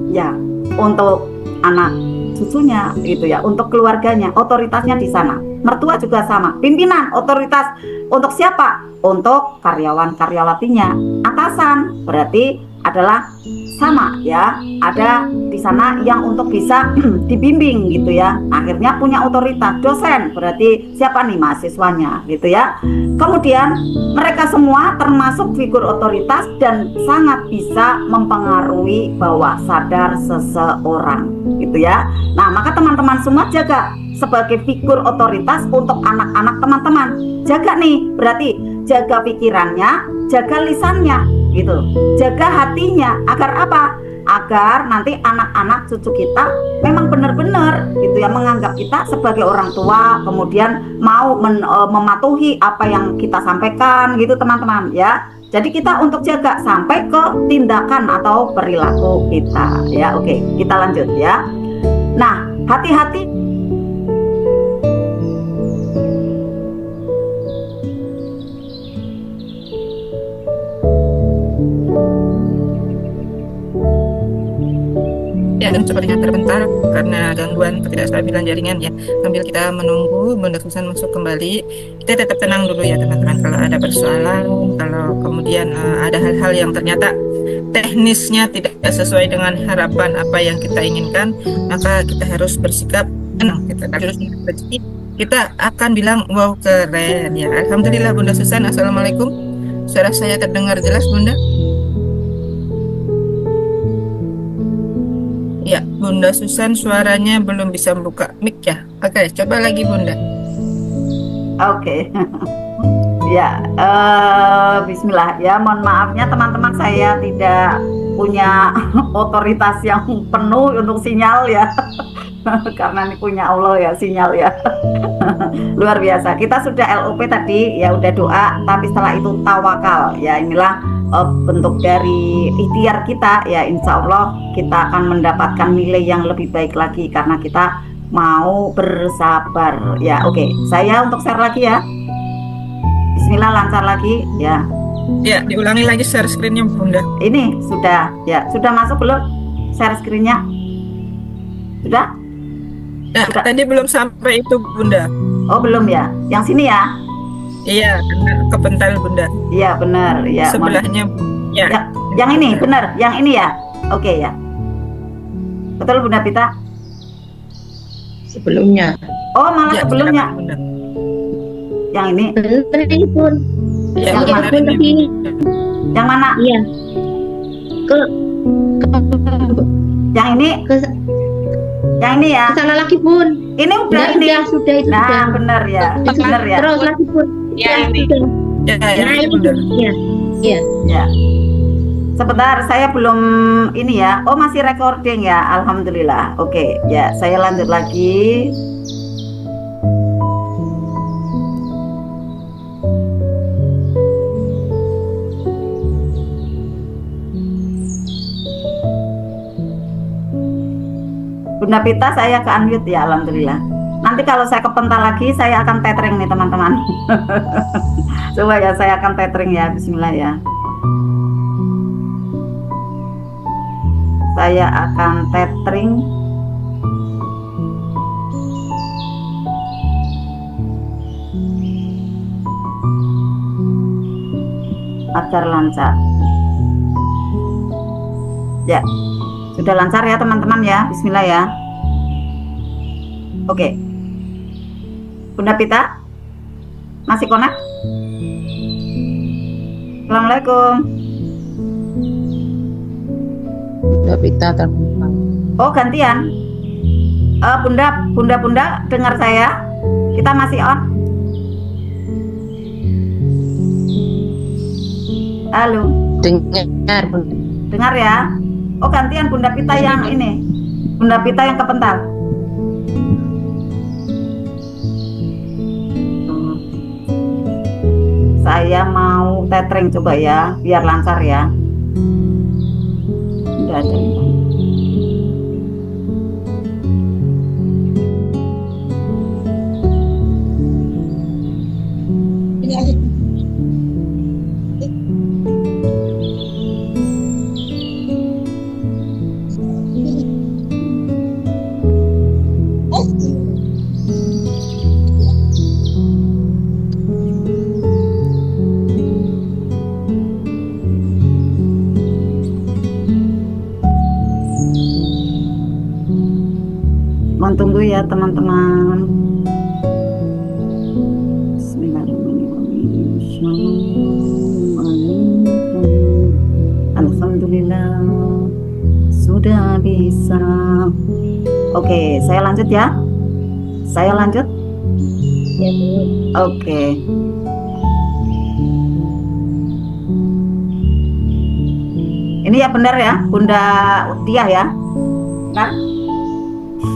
Ya, untuk anak cucunya gitu ya, untuk keluarganya, otoritasnya di sana. Mertua juga sama, pimpinan, otoritas untuk siapa? Untuk karyawan-karyawatinya. Atasan berarti adalah sama ya, ada di sana yang untuk bisa dibimbing gitu ya, akhirnya punya otoritas. Dosen berarti siapa nih? Mahasiswanya gitu ya. Kemudian mereka semua termasuk figur otoritas dan sangat bisa mempengaruhi bawah sadar seseorang gitu ya. Nah, maka teman-teman semua jaga sebagai figur otoritas untuk anak-anak teman-teman. Jaga nih, berarti jaga pikirannya, jaga lisannya gitu, jaga hatinya. Agar apa? Agar nanti anak-anak cucu kita memang benar-benar gitu ya menganggap kita sebagai orang tua, kemudian mau mematuhi apa yang kita sampaikan gitu teman-teman ya. Jadi kita untuk jaga sampai ke tindakan atau perilaku kita ya. Oke, kita lanjut ya. Nah, hati-hati ya, dan sepertinya terbentar karena gangguan ketidakstabilan jaringan ya. Sambil kita menunggu Bunda Susan masuk kembali, kita tetap tenang dulu ya teman-teman. Kalau ada persoalan, kalau kemudian ada hal-hal yang ternyata teknisnya tidak sesuai dengan harapan apa yang kita inginkan, maka kita harus bersikap tenang, kita harus bersikap. Kita akan bilang wow keren ya. Alhamdulillah Bunda Susan. Assalamualaikum, suara saya terdengar jelas Bunda? Ya, Bunda Susan suaranya belum bisa buka mic ya. Oke, coba lagi Bunda. Oke. Ya, bismillah. Ya, mohon maafnya teman-teman, saya tidak punya otoritas yang penuh untuk sinyal ya. Karena ini punya Allah ya, sinyal ya. Luar biasa. Kita sudah LOP tadi, ya udah doa, tapi setelah itu tawakal. Ya, inilah bentuk dari ikhtiar kita ya. Insya Allah kita akan mendapatkan nilai yang lebih baik lagi karena kita mau bersabar. Ya, oke. Saya untuk share lagi ya. Bismillah, lancar lagi ya. Ya, diulangi lagi share screen-nya Bunda. Ini sudah ya, sudah masuk belum share screen-nya? Sudah? Ya, tadi belum sampai itu Bunda. Oh, belum ya. Yang sini ya? Iya, karena kepental Bunda. Iya, benar ya. Sebelahnya ya. Yang ini benar, yang ini ya. Oke ya. Betul Bunda Pita? Sebelumnya. Oh, malah Ya, sebelumnya. silakan, Bunda. Yang ini. Bener ini pun. Ya, Yang benar pun ini. tadi ini. Yang mana? Iya. Ke Yang ini. ke Yang ini ya. sana lagi pun. Ini udah Udah, ini. sudah itu Nah, sudah. benar ya. Benar ya. Terus lagi pun. Ya, ini. sudah. Ya, yang Nah, ini ini Bunda. Iya. Iya. Ya. Sebentar, saya belum ini ya. Oh, masih recording ya. Alhamdulillah. Oke, ya, saya lanjut lagi. Bunda Pita, saya ke unmute ya. Alhamdulillah. Nanti kalau saya kepental lagi, saya akan tethering nih teman-teman. Coba ya, saya akan tethering ya. Bismillah ya. Saya akan tethering. Agar lancar. Ya, sudah lancar ya teman-teman ya. Bismillah ya. Oke. Bunda Pita, masih connect? Assalamualaikum. Udah pita terbuka. Oh, gantian. Bunda dengar saya? Kita masih on. Halo, Dengar pun. dengar ya? Oh, gantian Bunda Pita yang ini. Bunda Pita yang kepental. Saya mau tethering coba ya, biar lancar ya. Udah ada ini. Mohon tunggu ya teman-teman. Bismillahirrahmanirrahim. Alhamdulillah sudah bisa. Oke, saya lanjut ya. Saya lanjut. Ya, Bu. Oke. Ini ya benar ya, Bunda Tiah ya. Kan?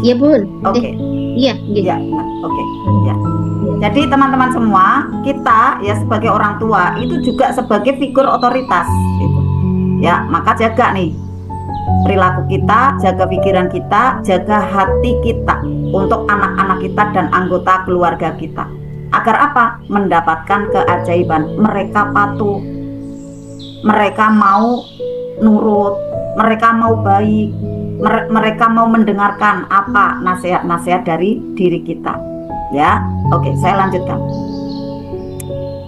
Iya, Bun. Oke. Iya, iya. Ya, nah, oke. Ya. Jadi teman-teman semua, kita ya sebagai orang tua itu juga sebagai figur otoritas gitu. Ya, maka jaga nih perilaku kita, jaga pikiran kita, jaga hati kita untuk anak-anak kita dan anggota keluarga kita. Agar apa? Mendapatkan keajaiban. Mereka patuh. Mereka mau nurut, mereka mau baik, mereka mau mendengarkan apa nasihat-nasihat dari diri kita. Ya, oke, saya lanjutkan.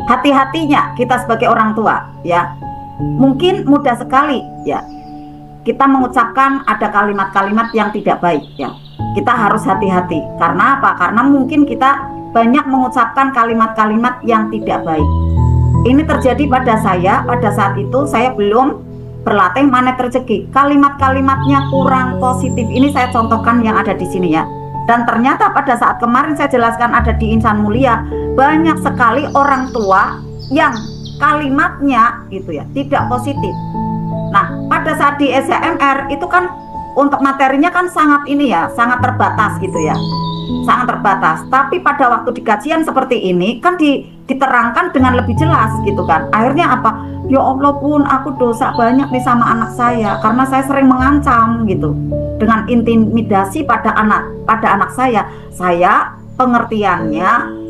Hati-hatinya kita sebagai orang tua, ya, mungkin mudah sekali, ya, kita mengucapkan ada kalimat-kalimat yang tidak baik, ya. Kita harus hati-hati. Karena apa? Karena mungkin kita banyak mengucapkan kalimat-kalimat yang tidak baik. Ini terjadi pada saya. Pada saat itu saya belum berlatih magnet rezeki. Kalimat-kalimatnya kurang positif. Ini saya contohkan yang ada di sini ya. Dan ternyata pada saat kemarin saya jelaskan ada di Insan Mulia, banyak sekali orang tua yang kalimatnya gitu ya tidak positif. Nah, pada saat di SCMR itu kan untuk materinya kan sangat ini ya, sangat terbatas gitu ya. Sangat terbatas. Tapi pada waktu di kajian seperti ini kan diterangkan dengan lebih jelas gitu kan. Akhirnya apa? Ya Allah Bun, aku dosa banyak nih sama anak saya karena saya sering mengancam gitu. Dengan intimidasi pada anak saya. Saya pengertiannya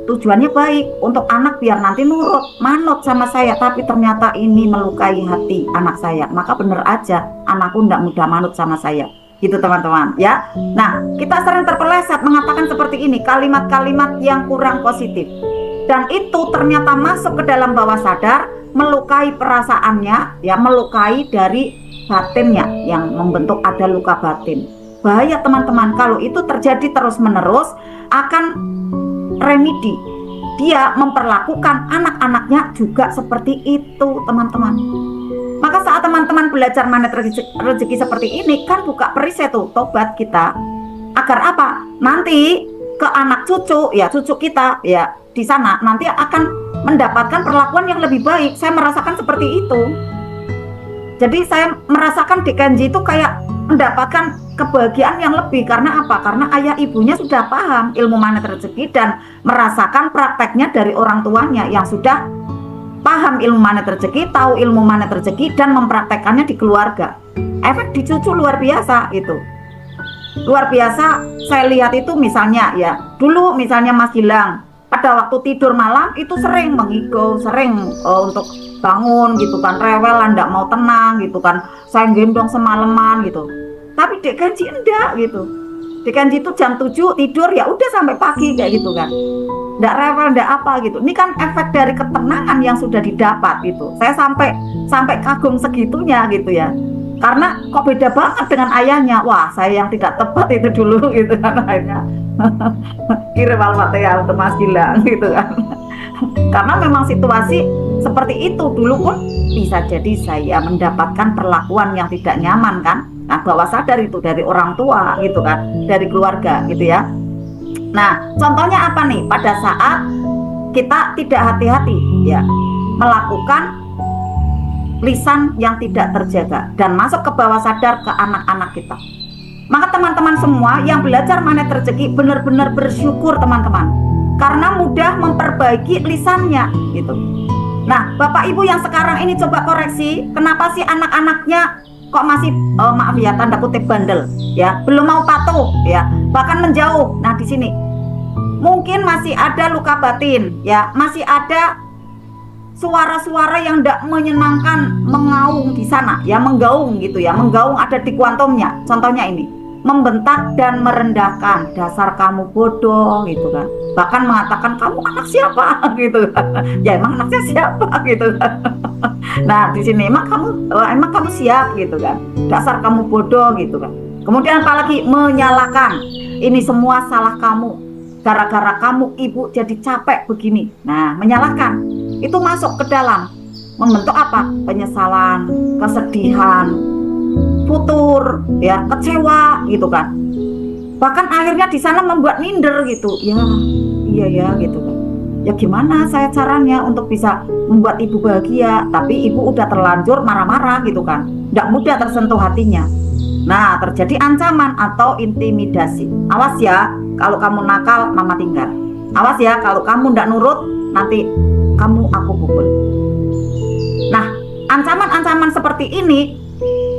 tujuannya baik untuk anak biar nanti nurut, manut sama saya, tapi ternyata ini melukai hati anak saya. Maka bener aja anakku ndak mudah manut sama saya. Gitu teman-teman ya. Nah, kita sering terpeleset mengatakan seperti ini, kalimat-kalimat yang kurang positif. Dan itu ternyata masuk ke dalam bawah sadar, melukai perasaannya, ya, melukai dari batinnya yang membentuk ada luka batin. Bahaya teman-teman, kalau itu terjadi terus-menerus akan remedi. Dia memperlakukan anak-anaknya juga seperti itu teman-teman. Maka saat teman-teman belajar magnet rezeki seperti ini, kan buka perisai tuh, tobat kita. Agar apa? Nanti ke anak cucu, ya cucu kita, ya di sana nanti akan mendapatkan perlakuan yang lebih baik. Saya merasakan seperti itu. Jadi saya merasakan di Kenji itu kayak mendapatkan kebahagiaan yang lebih. Karena apa? Karena ayah ibunya sudah paham ilmu magnet rezeki dan merasakan prakteknya dari orang tuanya yang sudah paham ilmu magnet rezeki, tahu ilmu magnet rezeki dan mempraktekkannya di keluarga. Efek di cucu luar biasa itu. Luar biasa. Saya lihat itu misalnya ya, dulu misalnya Mas Gilang pada waktu tidur malam itu sering mengigau, sering untuk bangun gitu kan, rewel, ndak mau tenang gitu kan, saya gendong semalaman gitu. Tapi Dek Kenji enggak gitu. Dek Kenji itu jam 7 tidur ya udah sampai pagi kayak gitu kan. Ndak rewel, ndak apa gitu. Ini kan efek dari ketenangan yang sudah didapat gitu. Saya sampai kagum segitunya gitu ya. Karena kok beda banget dengan ayahnya. Wah, saya yang tidak tepat itu dulu gitu kan akhirnya. Kirim Al-Fatihah untuk Mas Gilang gitu kan. Karena memang situasi seperti itu dulu pun bisa jadi saya mendapatkan perlakuan yang tidak nyaman kan. Nah, bawah sadar itu dari orang tua gitu kan, dari keluarga gitu ya. Nah, contohnya apa nih? Pada saat kita tidak hati-hati ya melakukan lisan yang tidak terjaga dan masuk ke bawah sadar ke anak-anak kita. Maka teman-teman semua yang belajar magnet rezeki benar-benar bersyukur teman-teman, karena mudah memperbaiki lisannya gitu. Nah, Bapak Ibu yang sekarang ini coba koreksi, kenapa sih anak-anaknya kok masih maaf ya tanda kutip bandel ya, belum mau patuh ya, bahkan menjauh. Nah, di sini mungkin masih ada luka batin ya, masih ada suara-suara yang tidak menyenangkan mengaung di sana ya, menggaung gitu ya, menggaung ada di kuantumnya. Contohnya ini, membentak dan merendahkan, dasar kamu bodoh gitu kan, bahkan mengatakan kamu anak siapa gitu kan. Ya emang anaknya siapa gitu kan. Nah di sini emang kamu siap gitu kan, dasar kamu bodoh gitu kan. Kemudian apalagi menyalahkan, ini semua salah kamu, gara-gara kamu ibu jadi capek begini. Nah menyalahkan itu masuk ke dalam membentuk apa? Penyesalan, kesedihan, futur, ya kecewa gitu kan. Bahkan akhirnya di sana membuat minder gitu. Ya, iya ya gitu kan. Ya gimana saya caranya untuk bisa membuat ibu bahagia, tapi ibu udah terlanjur marah-marah gitu kan. Nggak mudah tersentuh hatinya. Nah, terjadi ancaman atau intimidasi. Awas ya, kalau kamu nakal, mama tinggal. Awas ya, kalau kamu nggak nurut, nanti kamu aku pukul. Nah, ancaman-ancaman seperti ini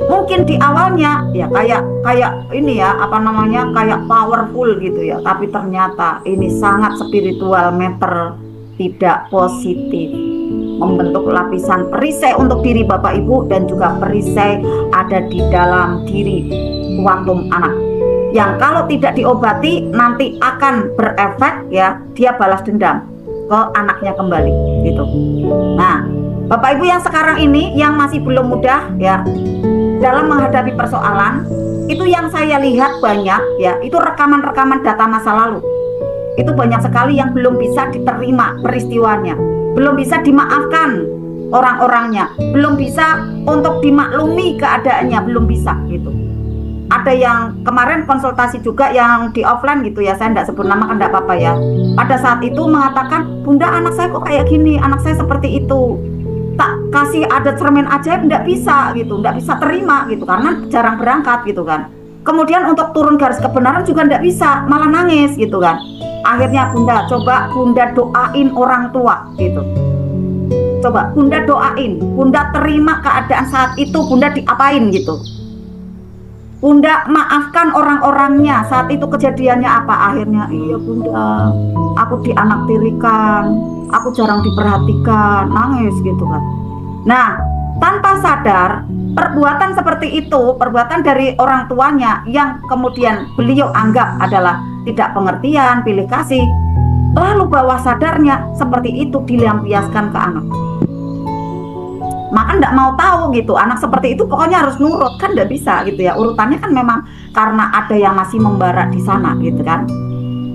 mungkin di awalnya ya kayak ini ya, apa namanya, kayak powerful gitu ya, tapi ternyata ini sangat spiritual meter, tidak positif, membentuk lapisan perisai untuk diri Bapak Ibu dan juga perisai ada di dalam diri kuantum anak yang kalau tidak diobati nanti akan berefek ya, dia balas dendam ke anaknya kembali gitu. Nah, Bapak Ibu yang sekarang ini yang masih belum mudah ya dalam menghadapi persoalan, itu yang saya lihat banyak ya, itu rekaman-rekaman data masa lalu. Itu banyak sekali yang belum bisa diterima peristiwanya, belum bisa dimaafkan orang-orangnya, belum bisa untuk dimaklumi keadaannya, belum bisa gitu. Ada yang kemarin konsultasi juga yang di offline gitu ya, saya enggak sebut nama kan enggak apa-apa ya. Pada saat itu mengatakan, "Bunda, anak saya kok kayak gini, anak saya seperti itu." Tak kasih ada cermin ajaib enggak bisa gitu, enggak bisa terima gitu karena jarang berangkat gitu kan. Kemudian untuk turun garis kebenaran juga enggak bisa, malah nangis gitu kan. Akhirnya Bunda, coba Bunda doain orang tua gitu. Coba Bunda doain, Bunda terima keadaan saat itu, Bunda diapain gitu. Bunda maafkan orang-orangnya saat itu kejadiannya apa. Akhirnya, iya Bunda, aku dianaktirikan, aku jarang diperhatikan, nangis gitu kan. Nah, tanpa sadar perbuatan seperti itu, perbuatan dari orang tuanya yang kemudian beliau anggap adalah tidak pengertian, pilih kasih, lalu bawah sadarnya seperti itu dilampiaskan ke anak. Maka enggak mau tahu gitu, anak seperti itu pokoknya harus nurut, kan enggak bisa gitu ya. Urutannya kan memang karena ada yang masih membara di sana gitu kan.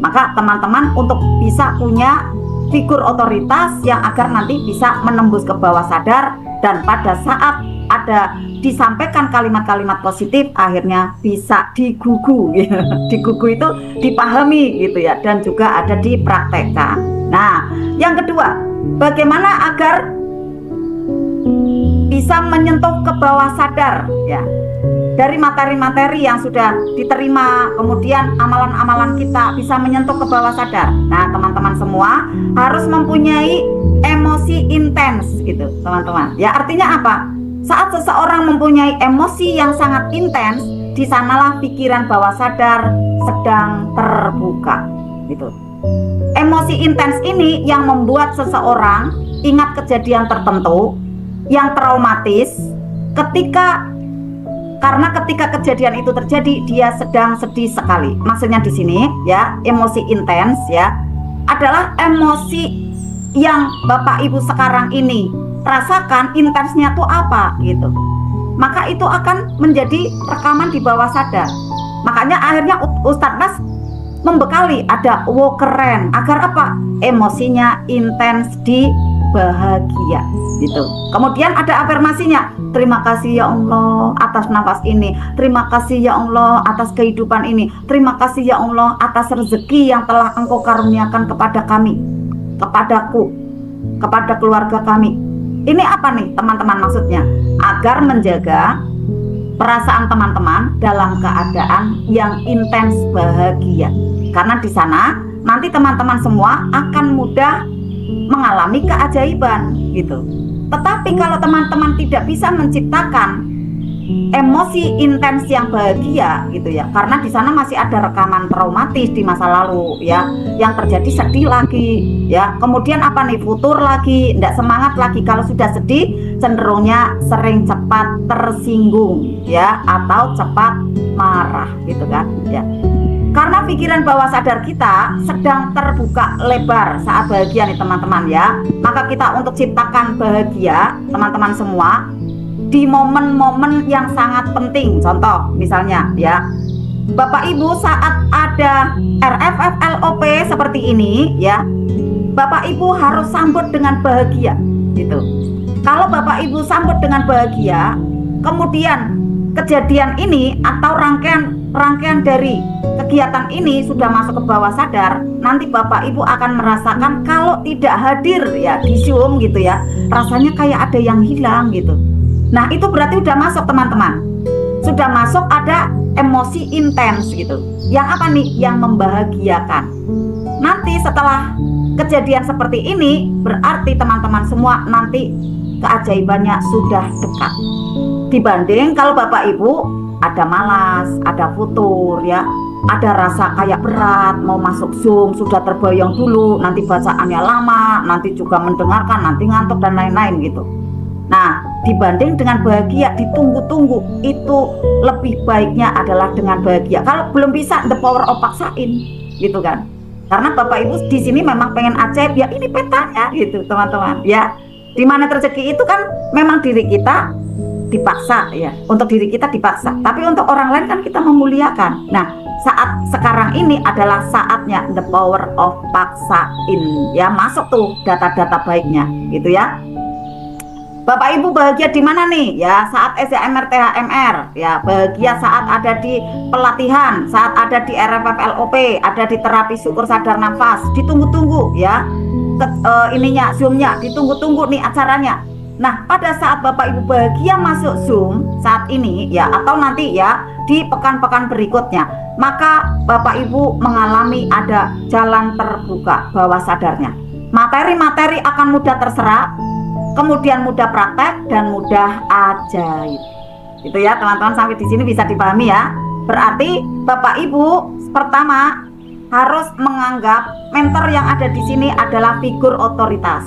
Maka teman-teman untuk bisa punya figur otoritas yang agar nanti bisa menembus ke bawah sadar, dan pada saat ada disampaikan kalimat-kalimat positif akhirnya bisa digugu gitu. Digugu itu dipahami gitu ya, dan juga ada dipraktekkan. Nah, yang kedua, bagaimana agar bisa menyentuh ke bawah sadar ya, dari materi-materi yang sudah diterima, kemudian amalan-amalan kita bisa menyentuh ke bawah sadar. Nah, teman-teman semua harus mempunyai emosi intens gitu, teman-teman. Ya, artinya apa? Saat seseorang mempunyai emosi yang sangat intens, di sanalah pikiran bawah sadar sedang terbuka gitu. Emosi intens ini yang membuat seseorang ingat kejadian tertentu yang traumatis karena ketika kejadian itu terjadi dia sedang sedih sekali. Maksudnya di sini ya, emosi intens ya adalah emosi yang Bapak Ibu sekarang ini rasakan intensnya tuh apa gitu. Maka itu akan menjadi rekaman di bawah sadar. Makanya akhirnya Ustadz Nas membekali ada keren agar apa? Emosinya intens di bahagia gitu. Kemudian ada afirmasinya, terima kasih ya Allah atas nafas ini, terima kasih ya Allah atas kehidupan ini, terima kasih ya Allah atas rezeki yang telah Engkau karuniakan kepada kami, kepadaku, kepada keluarga kami. Ini apa nih teman-teman maksudnya? Agar menjaga perasaan teman-teman dalam keadaan yang intens bahagia. Karena di sana nanti teman-teman semua akan mudah mengalami keajaiban gitu. Tetapi kalau teman-teman tidak bisa menciptakan emosi intens yang bahagia gitu ya, karena di sana masih ada rekaman traumatis di masa lalu ya, yang terjadi sedih lagi ya, kemudian apa nih, futur lagi, tidak semangat lagi. Kalau sudah sedih cenderungnya sering cepat tersinggung ya, atau cepat marah gitu kan ya. Karena pikiran bawah sadar kita sedang terbuka lebar saat bahagia nih teman-teman ya. Maka kita untuk ciptakan bahagia teman-teman semua di momen-momen yang sangat penting. Contoh misalnya ya, Bapak Ibu saat ada RFF LOP seperti ini ya, Bapak Ibu harus sambut dengan bahagia gitu. Kalau Bapak Ibu sambut dengan bahagia, kemudian kejadian ini atau rangkaian dari kegiatan ini sudah masuk ke bawah sadar, nanti Bapak Ibu akan merasakan kalau tidak hadir ya di Zoom gitu ya, rasanya kayak ada yang hilang gitu. Nah, itu berarti sudah masuk teman-teman, sudah masuk ada emosi intens gitu. Yang apa nih? Yang membahagiakan. Nanti setelah kejadian seperti ini, berarti teman-teman semua nanti keajaibannya sudah dekat. Dibanding kalau Bapak Ibu ada malas, ada futur ya, ada rasa kayak berat mau masuk Zoom, sudah terbayang dulu, nanti bacaannya lama, nanti juga mendengarkan, nanti ngantuk dan lain-lain gitu. Nah, dibanding dengan bahagia ditunggu-tunggu, itu lebih baiknya adalah dengan bahagia. Kalau belum bisa, the power of paksain gitu kan. Karena Bapak Ibu di sini memang pengen ajaib ya, ini petanya gitu teman-teman ya. Dimana rezeki itu kan memang diri kita dipaksa ya, untuk diri kita dipaksa, tapi untuk orang lain kan kita memuliakan. Nah, saat sekarang ini adalah saatnya the power of paksain ya, masuk tuh data-data baiknya gitu ya. Bapak Ibu bahagia di mana nih? Ya, saat SDMR THMR, ya, bahagia saat ada di pelatihan, saat ada di RFFLOP, ada di terapi syukur sadar nafas, ditunggu-tunggu ya. Ininya Zoom-nya ditunggu-tunggu nih acaranya. Nah, pada saat Bapak Ibu bahagia masuk Zoom saat ini ya, atau nanti ya di pekan-pekan berikutnya, maka Bapak Ibu mengalami ada jalan terbuka bawah sadarnya. Materi-materi akan mudah terserap, kemudian mudah praktek dan mudah ajaib. Itu ya teman-teman, sampai di sini bisa dipahami ya. Berarti Bapak Ibu pertama harus menganggap mentor yang ada di sini adalah figur otoritas.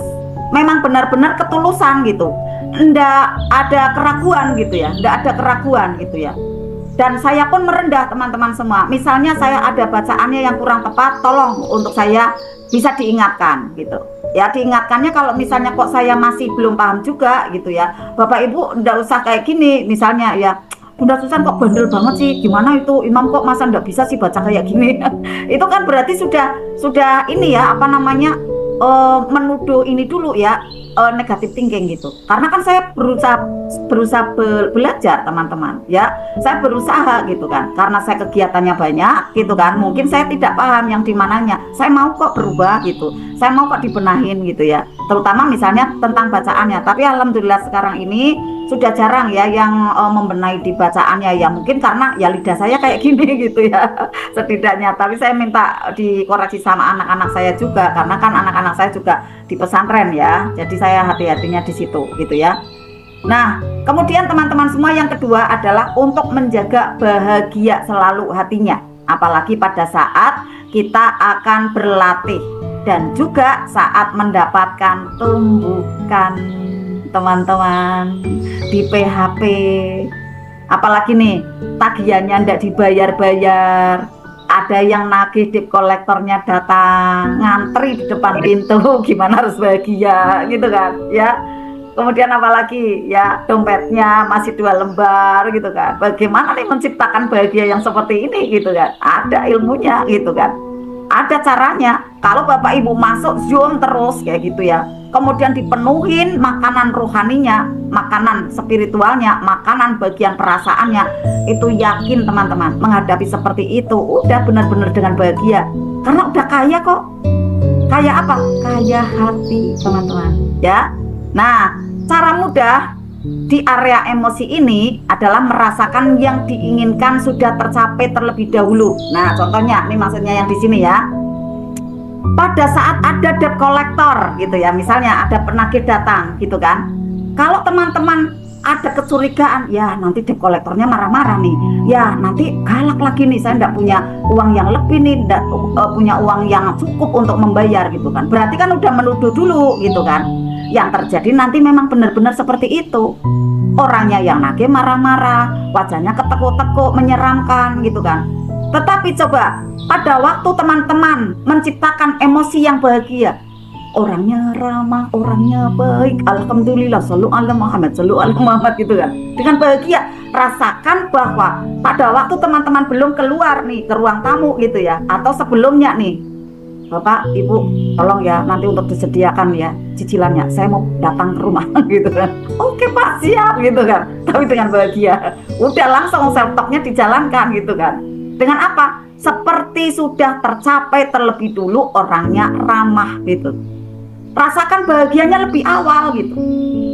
Memang benar-benar ketulusan gitu. Nggak ada keraguan gitu ya, nggak ada keraguan gitu ya. Dan saya pun merendah teman-teman semua. Misalnya saya ada bacaannya yang kurang tepat, tolong untuk saya bisa diingatkan gitu. Ya, diingatkannya kalau misalnya kok saya masih belum paham juga gitu ya. Bapak Ibu nggak usah kayak gini misalnya ya. Bunda Susan kok bandel banget sih, gimana itu imam kok masa nggak bisa sih baca kayak gini. Itu kan berarti sudah ini ya, apa namanya, menuduh ini dulu ya, negatif thinking gitu. Karena kan saya berusaha belajar teman-teman ya, saya berusaha gitu kan, karena saya kegiatannya banyak gitu kan, mungkin saya tidak paham yang dimananya. Saya mau kok berubah gitu, saya mau kok dibenahin gitu ya, terutama misalnya tentang bacaannya. Tapi alhamdulillah sekarang ini sudah jarang ya yang membenahi di bacaannya ya, mungkin karena ya lidah saya kayak gini gitu ya setidaknya. Tapi saya minta dikoreksi sama anak-anak saya juga, karena kan anak-anak saya juga di pesantren ya, jadi saya hati-hatinya di situ gitu ya. Nah, kemudian teman-teman semua, yang kedua adalah untuk menjaga bahagia selalu hatinya, apalagi pada saat kita akan berlatih dan juga saat mendapatkan tumbukan teman-teman di PHP. Apalagi nih tagihannya ndak dibayar-bayar, ada yang nagih debt kolektornya datang ngantri di depan pintu, gimana harus bahagia gitu kan ya. Kemudian apalagi ya, dompetnya masih 2 lembar gitu kan, bagaimana nih menciptakan bahagia yang seperti ini gitu kan. Ada ilmunya gitu kan, ada caranya. Kalau Bapak Ibu masuk Zoom terus kayak gitu ya, kemudian dipenuhin makanan rohaninya, makanan spiritualnya, makanan bagian perasaannya, itu yakin teman-teman menghadapi seperti itu udah benar-benar dengan bahagia, karena udah kaya kok. Kaya apa? Kaya hati teman-teman ya. Nah, cara mudah di area emosi ini adalah merasakan yang diinginkan sudah tercapai terlebih dahulu. Nah, contohnya ini maksudnya yang di sini ya. Pada saat ada debt collector gitu ya, misalnya ada penagih datang gitu kan. Kalau teman-teman ada kecurigaan, ya nanti debt collectornya marah-marah nih. Ya nanti galak lagi nih, saya enggak punya uang yang lebih nih, enggak punya uang yang cukup untuk membayar gitu kan. Berarti kan udah menuduh dulu gitu kan. Yang terjadi nanti memang benar-benar seperti itu. Orangnya yang nagih marah-marah, wajahnya ketekuk-tekuk, menyeramkan gitu kan. Tetapi coba pada waktu teman-teman menciptakan emosi yang bahagia, orangnya ramah, orangnya baik, alhamdulillah, shollu ala Muhammad, shollu ala Muhammad gitu kan. Dengan bahagia, rasakan bahwa pada waktu teman-teman belum keluar nih ke ruang tamu gitu ya, atau sebelumnya nih, Bapak, Ibu, tolong ya nanti untuk disediakan ya cicilannya, saya mau datang ke rumah gitu kan. Oke Pak, siap gitu kan. Tapi dengan bahagia, udah langsung self-talknya dijalankan gitu kan. Dengan apa? Seperti sudah tercapai terlebih dulu, orangnya ramah gitu. Rasakan bahagianya lebih awal gitu.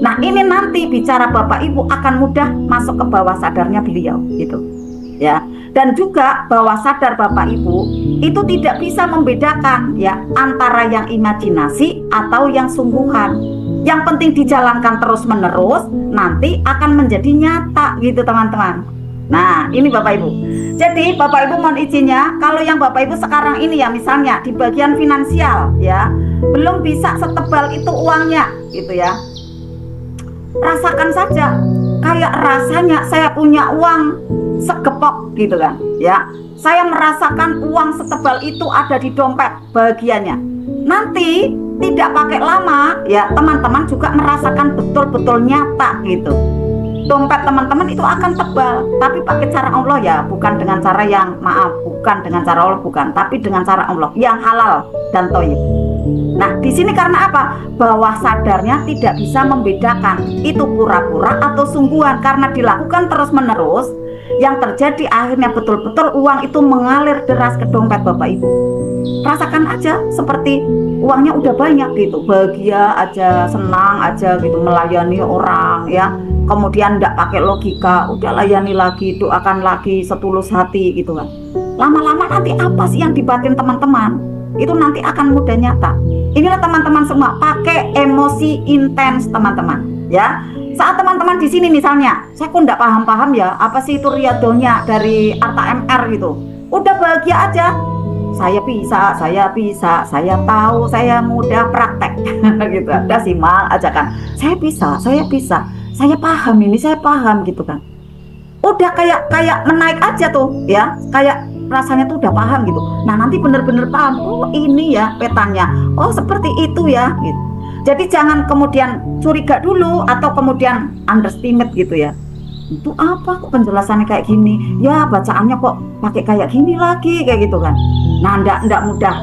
Nah, ini nanti bicara Bapak Ibu akan mudah masuk ke bawah sadarnya beliau gitu. Ya. Dan juga bawah sadar Bapak Ibu itu tidak bisa membedakan ya antara yang imajinasi atau yang sungguhan. Yang penting dijalankan terus-menerus, nanti akan menjadi nyata gitu teman-teman. Nah, ini Bapak Ibu. Jadi Bapak Ibu mohon izinnya, kalau yang Bapak Ibu sekarang ini ya misalnya di bagian finansial ya, belum bisa setebal itu uangnya gitu ya. Rasakan saja, kayak rasanya saya punya uang segepok gitu kan ya. Saya merasakan uang setebal itu ada di dompet, bahagianya. Nanti tidak pakai lama ya, teman-teman juga merasakan betul-betul nyata gitu. Dompet teman-teman itu akan tebal, tapi pakai cara Allah ya, bukan dengan cara yang bukan dengan cara Allah, bukan, tapi dengan cara Allah yang halal dan thayyib. Nah, di sini karena apa? Bawah sadarnya tidak bisa membedakan itu pura-pura atau sungguhan, karena dilakukan terus-menerus. Yang terjadi akhirnya betul-betul uang itu mengalir deras ke dompet Bapak Ibu. Rasakan aja seperti uangnya udah banyak gitu, bahagia aja, senang aja gitu, melayani orang ya. Kemudian tidak pakai logika, udah layani lagi, doakan lagi setulus hati gitu kan. Lama-lama nanti apa sih yang dibatin teman-teman? Itu nanti akan mudah nyata. Inilah teman-teman semua, pakai emosi intens teman-teman ya. Saat teman-teman di sini misalnya, saya kok nggak paham-paham ya, apa sih itu riadonya dari Arta MR gitu. Udah bahagia aja. Saya bisa, saya tahu, saya mudah praktek gitu. Udah simak aja kan. Saya bisa, saya paham ini, saya paham gitu kan. Udah kayak menaik aja tuh ya, kayak rasanya tuh udah paham gitu. Nah nanti bener-bener paham, oh ini ya petanya, oh seperti itu ya gitu. Jadi jangan kemudian curiga dulu atau kemudian underestimate gitu ya. Itu apa kok penjelasannya kayak gini? Ya bacaannya kok pakai kayak gini lagi kayak gitu kan. Nah, enggak mudah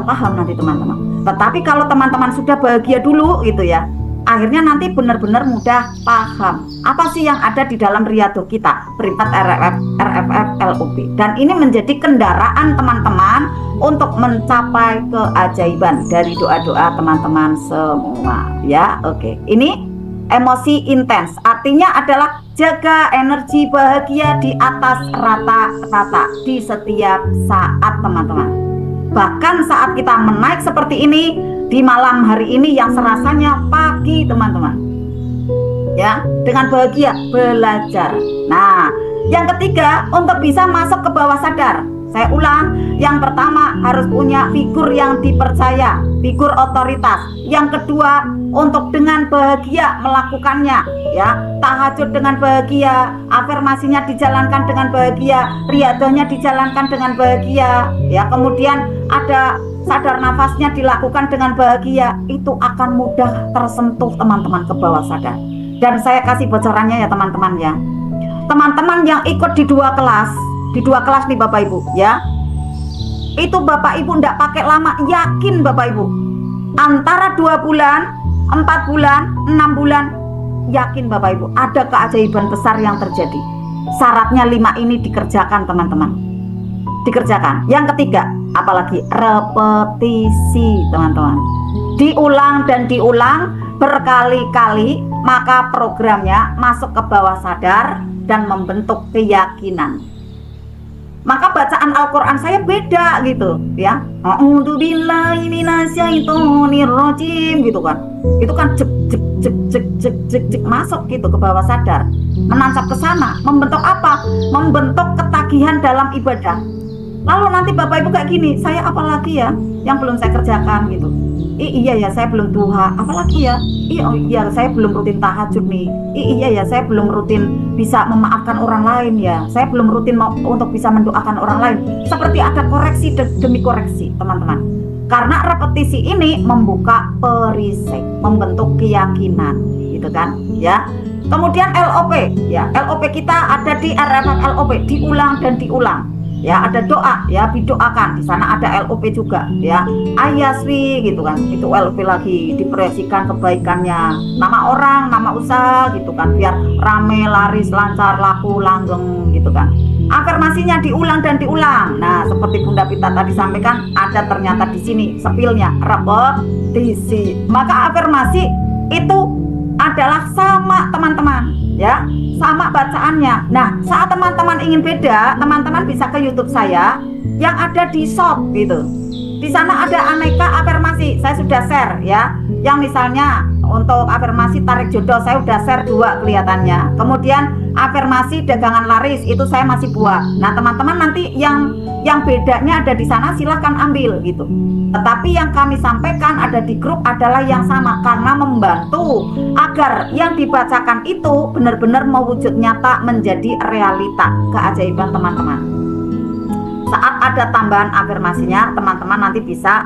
paham nanti teman-teman. Tetapi kalau teman-teman sudah bahagia dulu gitu ya, akhirnya nanti benar-benar mudah paham apa sih yang ada di dalam riyadhah kita, privat RFF LOP. Dan ini menjadi kendaraan teman-teman untuk mencapai keajaiban dari doa-doa teman-teman semua ya. Oke. Ini emosi intens artinya adalah jaga energi bahagia di atas rata-rata di setiap saat teman-teman. Bahkan saat kita menaik seperti ini di malam hari ini yang serasanya pagi teman-teman ya, dengan bahagia belajar. Nah yang ketiga, untuk bisa masuk ke bawah sadar, saya ulang, yang pertama harus punya figur yang dipercaya, figur otoritas. Yang kedua, untuk dengan bahagia melakukannya ya, tahajud dengan bahagia, afirmasinya dijalankan dengan bahagia, riyadhahnya dijalankan dengan bahagia ya. Kemudian ada sadar nafasnya dilakukan dengan bahagia, itu akan mudah tersentuh teman-teman ke bawah sadar. Dan saya kasih bocorannya ya teman-teman ya. Teman-teman yang ikut di dua kelas nih Bapak Ibu ya, itu Bapak Ibu ndak pakai lama, yakin Bapak Ibu antara 2 bulan, 4 bulan, 6 bulan, yakin Bapak Ibu ada keajaiban besar yang terjadi. Syaratnya 5 ini dikerjakan teman-teman, dikerjakan. Yang ketiga, apalagi repetisi teman-teman, diulang dan diulang berkali-kali, maka programnya masuk ke bawah sadar dan membentuk keyakinan. Maka bacaan Al-Quran saya beda gitu ya. A'udzubillahi minasyaitonirrajim gitu kan. Itu kan jek masuk gitu ke bawah sadar, menancap ke sana, membentuk apa? Membentuk ketagihan dalam ibadah. Lalu nanti Bapak Ibu kayak gini, saya apalagi ya yang belum saya kerjakan gitu. Iya ya, saya belum duha, apalagi ya? Iya, saya belum rutin tahajud nih. Iya ya, saya belum rutin bisa memaafkan orang lain ya. Saya belum rutin untuk bisa mendoakan orang lain. Seperti ada koreksi demi koreksi, teman-teman. Karena repetisi ini membuka perisai, membentuk keyakinan, gitu kan? Ya. Kemudian LOP, ya. LOP kita ada di RFF LOP, diulang dan diulang. Ya, ada doa ya, didoakan. Di sana ada LOP juga ya. Ayaswi gitu kan. Itu LOP lagi, diproyeksikan kebaikannya. Nama orang, nama usaha gitu kan, biar rame, laris, lancar, laku, langgeng gitu kan. Afirmasinya diulang dan diulang. Nah, seperti Bunda Pita tadi sampaikan, ada ternyata di sini spillnya repetisi. Maka afirmasi itu adalah sama teman-teman ya, sama bacaannya. Nah, saat teman-teman ingin beda, teman-teman bisa ke YouTube saya yang ada di shop gitu. Di sana ada aneka afirmasi, saya sudah share ya. Yang misalnya untuk afirmasi tarik jodoh, saya sudah share 2 kelihatannya. Kemudian afirmasi dagangan laris, itu saya masih buat. Nah, teman-teman nanti yang bedanya ada di sana, silahkan ambil gitu. Tetapi yang kami sampaikan ada di grup adalah yang sama, karena membantu agar yang dibacakan itu benar-benar mewujud nyata menjadi realita keajaiban teman-teman. Saat ada tambahan afirmasinya, teman-teman nanti bisa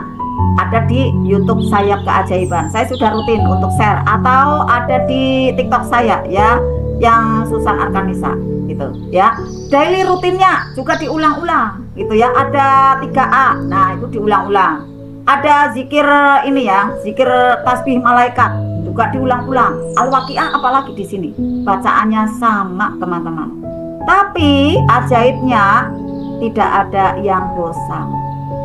ada di YouTube saya keajaiban. Saya sudah rutin untuk share, atau ada di TikTok saya ya, yang Susan Arkanisa gitu ya. Daily rutinnya juga diulang-ulang gitu ya. Ada 3A. Nah, itu diulang-ulang. ada zikir ini ya, zikir tasbih malaikat juga diulang-ulang. Al-Waqiah apalagi di sini bacaannya sama teman-teman. Tapi ajaibnya tidak ada yang bosan,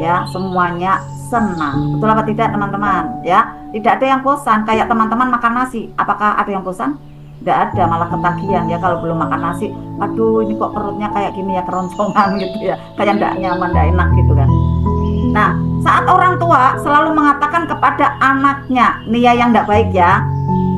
ya semuanya senang. Betul apa tidak teman-teman? Ya tidak ada yang bosan. Kayak teman-teman makan nasi, apakah ada yang bosan? Tidak ada, malah ketagihan ya kalau belum makan nasi. Aduh ini kok perutnya kayak gini ya, keroncongan gitu ya, kayak tidak nyaman, tidak enak gitu kan. Nah, saat orang tua selalu mengatakan kepada anaknya, nih ya yang tidak baik ya,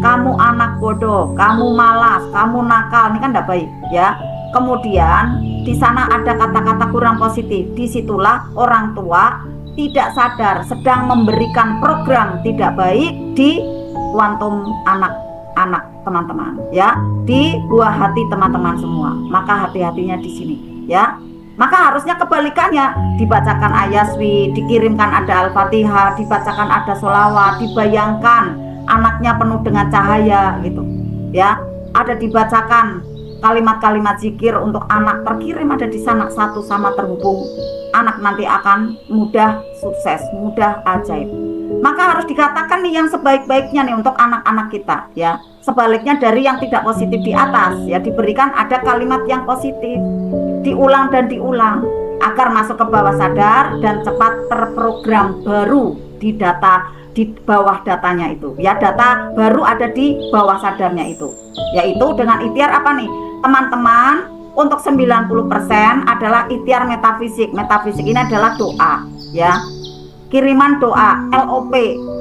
kamu anak bodoh, kamu malas, kamu nakal, ini kan tidak baik ya. Kemudian di sana ada kata-kata kurang positif. Disitulah orang tua tidak sadar sedang memberikan program tidak baik di kuantum anak-anak teman-teman ya, di buah hati teman-teman semua. Maka hati-hatinya di sini ya. Maka harusnya kebalikannya, dibacakan ayaswi, dikirimkan ada al-fatihah, dibacakan ada sholawat, dibayangkan anaknya penuh dengan cahaya gitu ya. Ada dibacakan kalimat-kalimat zikir untuk anak, terkirim ada di sana, satu sama terhubung. Anak nanti akan mudah sukses, mudah ajaib. Maka harus dikatakan nih yang sebaik-baiknya nih untuk anak-anak kita ya. Sebaliknya dari yang tidak positif di atas ya, diberikan ada kalimat yang positif, diulang dan diulang agar masuk ke bawah sadar dan cepat terprogram baru di data, di bawah datanya itu ya. Data baru ada di bawah sadarnya itu, yaitu dengan ikhtiar apa nih teman-teman. Untuk 90% adalah ikhtiar metafisik. Metafisik ini adalah doa ya, kiriman doa LOP.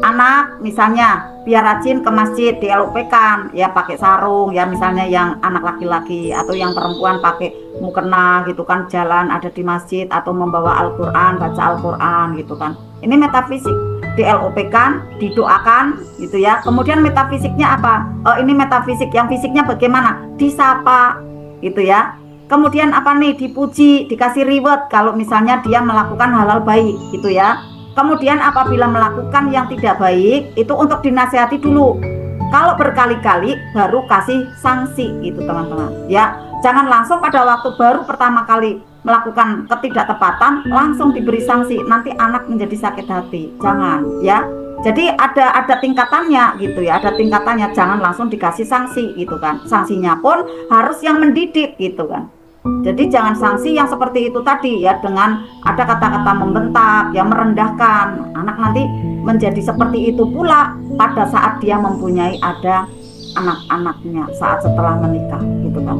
Anak misalnya biar rajin ke masjid, di LOP kan ya, pakai sarung ya, misalnya yang anak laki-laki, atau yang perempuan pakai mukena gitu kan, jalan ada di masjid, atau membawa Al-Quran, baca Al-Quran gitu kan. Ini metafisik, di LOP kan, didoakan gitu ya. Kemudian metafisiknya apa? Oh ini metafisik, yang fisiknya bagaimana? Disapa gitu ya. Kemudian apa nih? Dipuji, dikasih reward kalau misalnya dia melakukan hal-hal baik gitu ya. Kemudian apabila melakukan yang tidak baik, itu untuk dinasihati dulu. Kalau berkali-kali baru kasih sanksi gitu teman-teman ya. Jangan langsung pada waktu baru pertama kali melakukan ketidaktepatan langsung diberi sanksi, nanti anak menjadi sakit hati. Jangan ya. Jadi ada tingkatannya gitu ya, ada tingkatannya, jangan langsung dikasih sanksi gitu kan. Sanksinya pun harus yang mendidik gitu kan. Jadi jangan sanksi yang seperti itu tadi ya, dengan ada kata-kata membentak ya, merendahkan. Anak nanti menjadi seperti itu pula pada saat dia mempunyai ada anak-anaknya saat setelah menikah gitu kan.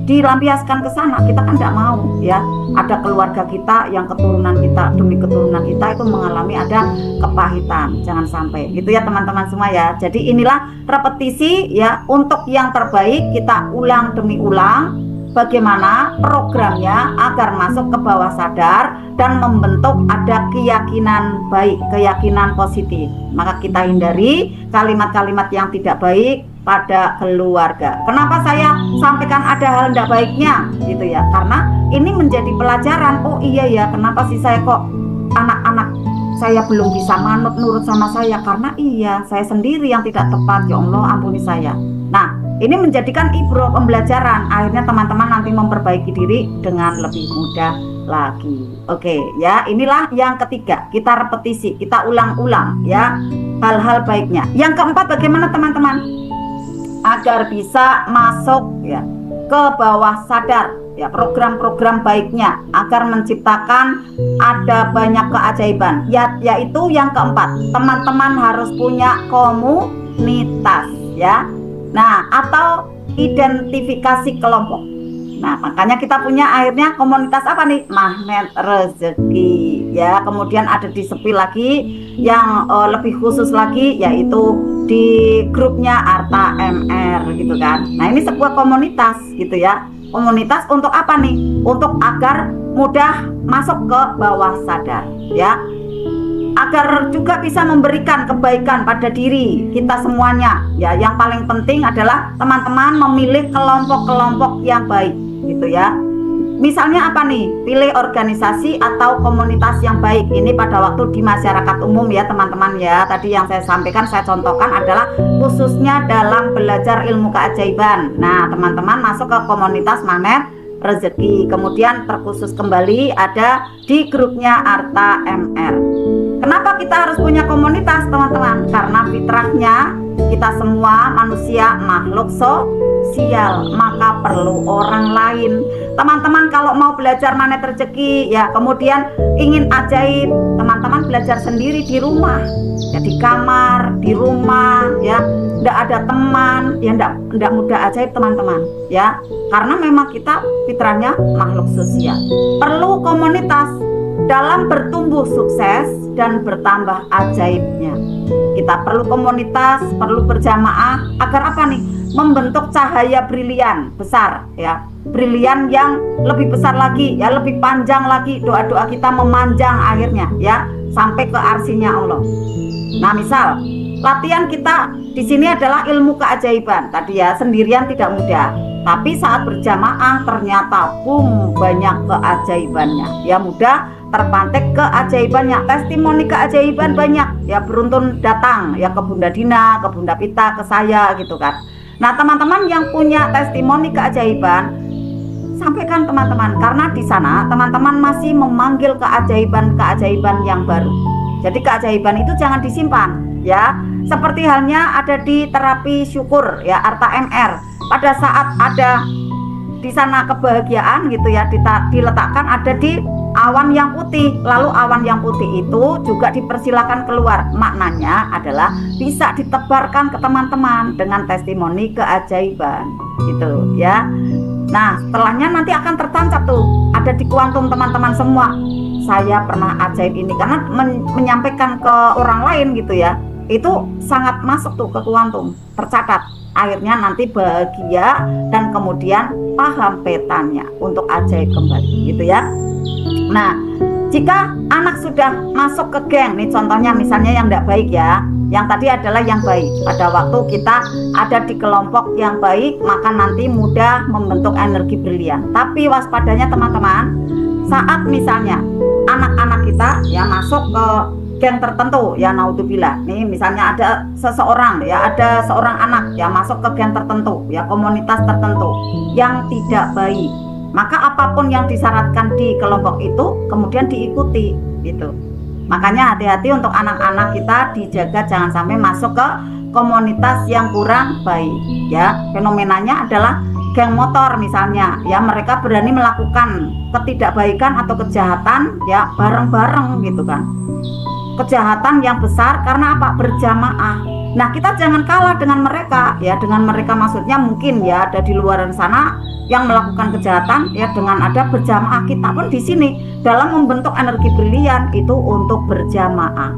Dilampiaskan ke sana, kita kan tidak mau ya. Ada keluarga kita yang keturunan kita, demi keturunan kita itu mengalami ada kepahitan. Jangan sampai gitu ya teman-teman semua ya. Jadi inilah repetisi ya, untuk yang terbaik kita ulang demi ulang. Bagaimana programnya agar masuk ke bawah sadar dan membentuk ada keyakinan baik, keyakinan positif. Maka kita hindari kalimat-kalimat yang tidak baik pada keluarga. Kenapa saya sampaikan ada hal tidak baiknya gitu ya? Karena ini menjadi pelajaran. Oh iya ya, kenapa sih saya kok anak-anak saya belum bisa manut nurut sama saya? Karena iya, saya sendiri yang tidak tepat. Ya Allah, ampuni saya. Nah, ini menjadikan ibroh, pembelajaran. Akhirnya teman-teman nanti memperbaiki diri dengan lebih mudah lagi. Oke ya, inilah yang ketiga. Kita repetisi, kita ulang-ulang ya hal-hal baiknya. Yang keempat bagaimana teman-teman? Agar bisa masuk ya ke bawah sadar ya, program-program baiknya agar menciptakan ada banyak keajaiban ya, yaitu yang keempat, teman-teman harus punya komunitas ya. Nah, atau identifikasi kelompok. Nah, makanya kita punya akhirnya komunitas apa nih? Magnet rezeki ya. Kemudian ada di Sepi lagi yang lebih khusus lagi, yaitu di grupnya Arta MR gitu kan. Nah, ini sebuah komunitas gitu ya. Komunitas untuk apa nih? Untuk agar mudah masuk ke bawah sadar ya, agar juga bisa memberikan kebaikan pada diri kita semuanya ya. Yang paling penting adalah teman-teman memilih kelompok-kelompok yang baik gitu ya. Misalnya apa nih? Pilih organisasi atau komunitas yang baik. Ini pada waktu di masyarakat umum ya teman-teman ya. Tadi yang saya sampaikan, saya contohkan adalah khususnya dalam belajar ilmu keajaiban. Nah, teman-teman masuk ke komunitas Magnet Rezeki. Kemudian terkhusus kembali ada di grupnya Arta MR. Kenapa kita harus punya komunitas, teman-teman? Karena fitrahnya kita semua manusia makhluk sosial, maka perlu orang lain. Teman-teman kalau mau belajar magnet rezeki ya, kemudian ingin ajaib, teman-teman belajar sendiri di rumah, ya di kamar, di rumah, ya. Tidak ada teman, ya tidak mudah ajaib, teman-teman, ya. Karena memang kita fitrahnya makhluk sosial. Perlu komunitas dalam bertumbuh sukses dan bertambah ajaibnya. Kita perlu komunitas, perlu berjamaah agar apa nih? Membentuk cahaya brilian besar, ya. Brilian yang lebih besar lagi, ya, lebih panjang lagi. Doa-doa kita memanjang akhirnya, ya, sampai ke arsinya Allah. Nah, misal latihan kita di sini adalah ilmu keajaiban. Tadi ya, sendirian tidak mudah. Tapi saat berjamaah ternyata banyak keajaibannya. Ya, mudah terpantik keajaibannya. Testimoni keajaiban banyak. Ya, beruntun datang ya ke Bunda Dina, ke Bunda Pita, ke saya gitu kan. Nah, teman-teman yang punya testimoni keajaiban, sampaikan teman-teman, karena di sana teman-teman masih memanggil keajaiban-keajaiban yang baru. Jadi keajaiban itu jangan disimpan, ya. Seperti halnya ada di terapi syukur, ya, Arta MR. Pada saat ada di sana kebahagiaan gitu ya, diletakkan ada di awan yang putih. Lalu awan yang putih itu juga dipersilakan keluar. Maknanya adalah bisa ditebarkan ke teman-teman dengan testimoni keajaiban, gitu ya. Nah, setelahnya nanti akan tertancap tuh, ada di kuantum teman-teman semua. Saya pernah ajaib ini, karena menyampaikan ke orang lain gitu ya, itu sangat masuk tuh ke kuantum, tercatat. Akhirnya nanti bahagia dan kemudian paham petanya untuk ajaib kembali, gitu ya. Nah, jika anak sudah masuk ke geng, nih contohnya misalnya yang tidak baik ya, yang tadi adalah yang baik. Pada waktu kita ada di kelompok yang baik, maka nanti mudah membentuk energi brilian. Tapi waspadanya teman-teman, saat misalnya anak-anak kita ya masuk ke geng tertentu, ya naudzubillah, nih misalnya ada seseorang ya, ada seorang anak ya masuk ke geng tertentu, ya komunitas tertentu yang tidak baik, maka apapun yang disyaratkan di kelompok itu kemudian diikuti gitu. Makanya hati-hati untuk anak-anak kita, dijaga jangan sampai masuk ke komunitas yang kurang baik, ya. Fenomenanya adalah geng motor misalnya, ya, mereka berani melakukan ketidakbaikan atau kejahatan ya bareng-bareng gitu kan. Kejahatan yang besar karena apa? Berjamaah. Nah, kita jangan kalah dengan mereka, ya. Dengan mereka maksudnya mungkin ya ada di luar sana yang melakukan kejahatan, ya, dengan ada berjamaah. Kita pun di sini dalam membentuk energi brilian itu untuk berjamaah.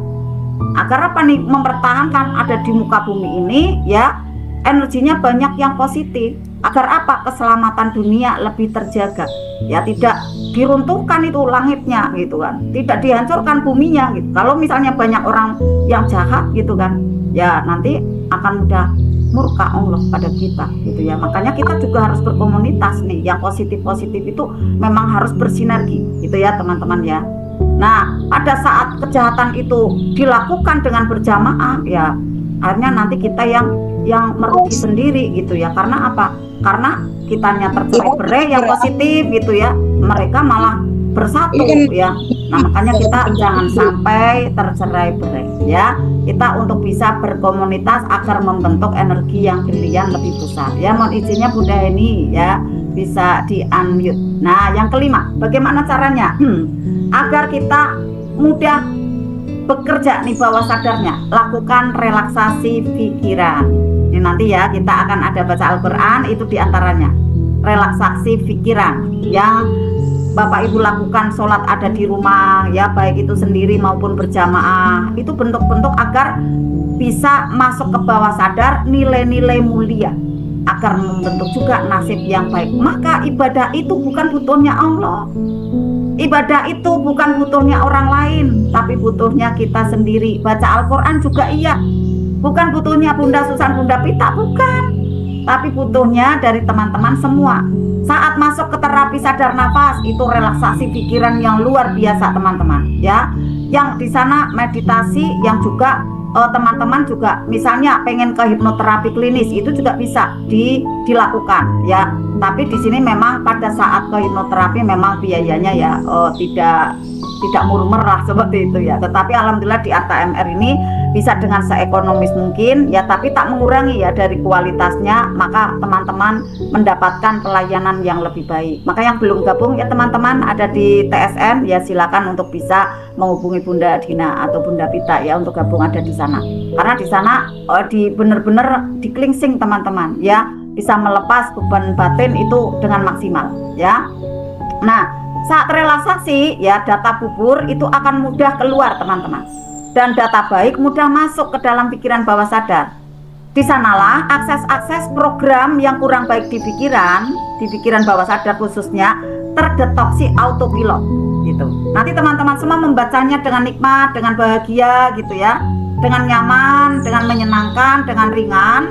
Agar apa nih? Mempertahankan ada di muka bumi ini, ya, energinya banyak yang positif. Agar apa? Keselamatan dunia lebih terjaga, ya, tidak diruntuhkan itu langitnya gitu kan, tidak dihancurkan buminya gitu. Kalau misalnya banyak orang yang jahat gitu kan, ya nanti akan mudah murka Allah pada kita gitu ya. Makanya kita juga harus berkomunitas nih, yang positif-positif itu memang harus bersinergi gitu ya teman-teman ya. Nah, pada saat kejahatan itu dilakukan dengan berjamaah, ya akhirnya nanti kita yang merugi sendiri gitu ya. Karena apa? Karena kitanya tercerai-berai yang positif gitu ya, mereka malah bersatu ya. Nah, makanya kita jangan sampai tercerai-berai ya. Kita untuk bisa berkomunitas agar membentuk energi yang brilian lebih besar ya. Mohon izinnya Bunda Heni ya, bisa di unmute. Nah, yang kelima, bagaimana caranya agar kita mudah bekerja nih bawah sadarnya? Lakukan relaksasi pikiran. Ini nanti ya kita akan ada baca Al-Quran, itu diantaranya relaksasi pikiran yang Bapak Ibu lakukan. Sholat ada di rumah ya, baik itu sendiri maupun berjamaah, itu bentuk-bentuk agar bisa masuk ke bawah sadar nilai-nilai mulia, agar membentuk juga nasib yang baik. Maka ibadah itu bukan butuhnya Allah, ibadah itu bukan butuhnya orang lain, tapi butuhnya kita sendiri. Baca Al-Quran juga iya, bukan butuhnya Bunda Susan, Bunda Pita, bukan, tapi butuhnya dari teman-teman semua. Saat masuk ke terapi sadar nafas, itu relaksasi pikiran yang luar biasa teman-teman ya. Yang di sana meditasi, yang juga teman-teman juga misalnya pengen ke hipnoterapi klinis, itu juga bisa dilakukan ya. Tapi di sini memang pada saat ke hipnoterapi memang biayanya ya tidak tidak murah seperti itu ya. Tetapi alhamdulillah di Arta MR ini bisa dengan seekonomis mungkin ya, tapi tak mengurangi ya dari kualitasnya, maka teman-teman mendapatkan pelayanan yang lebih baik. Maka yang belum gabung ya teman-teman ada di TSN ya, silakan untuk bisa menghubungi Bunda Dina atau Bunda Pita ya untuk gabung ada di sana. Karena di sana benar-benar di cleansing teman-teman ya, bisa melepas beban batin itu dengan maksimal ya. Nah, saat relaksasi ya data bubur itu akan mudah keluar teman-teman. Dan data baik mudah masuk ke dalam pikiran bawah sadar. Di sanalah akses-akses program yang kurang baik di pikiran bawah sadar khususnya terdetoksi autopilot gitu. Nanti teman-teman semua membacanya dengan nikmat, dengan bahagia gitu ya, dengan nyaman, dengan menyenangkan, dengan ringan.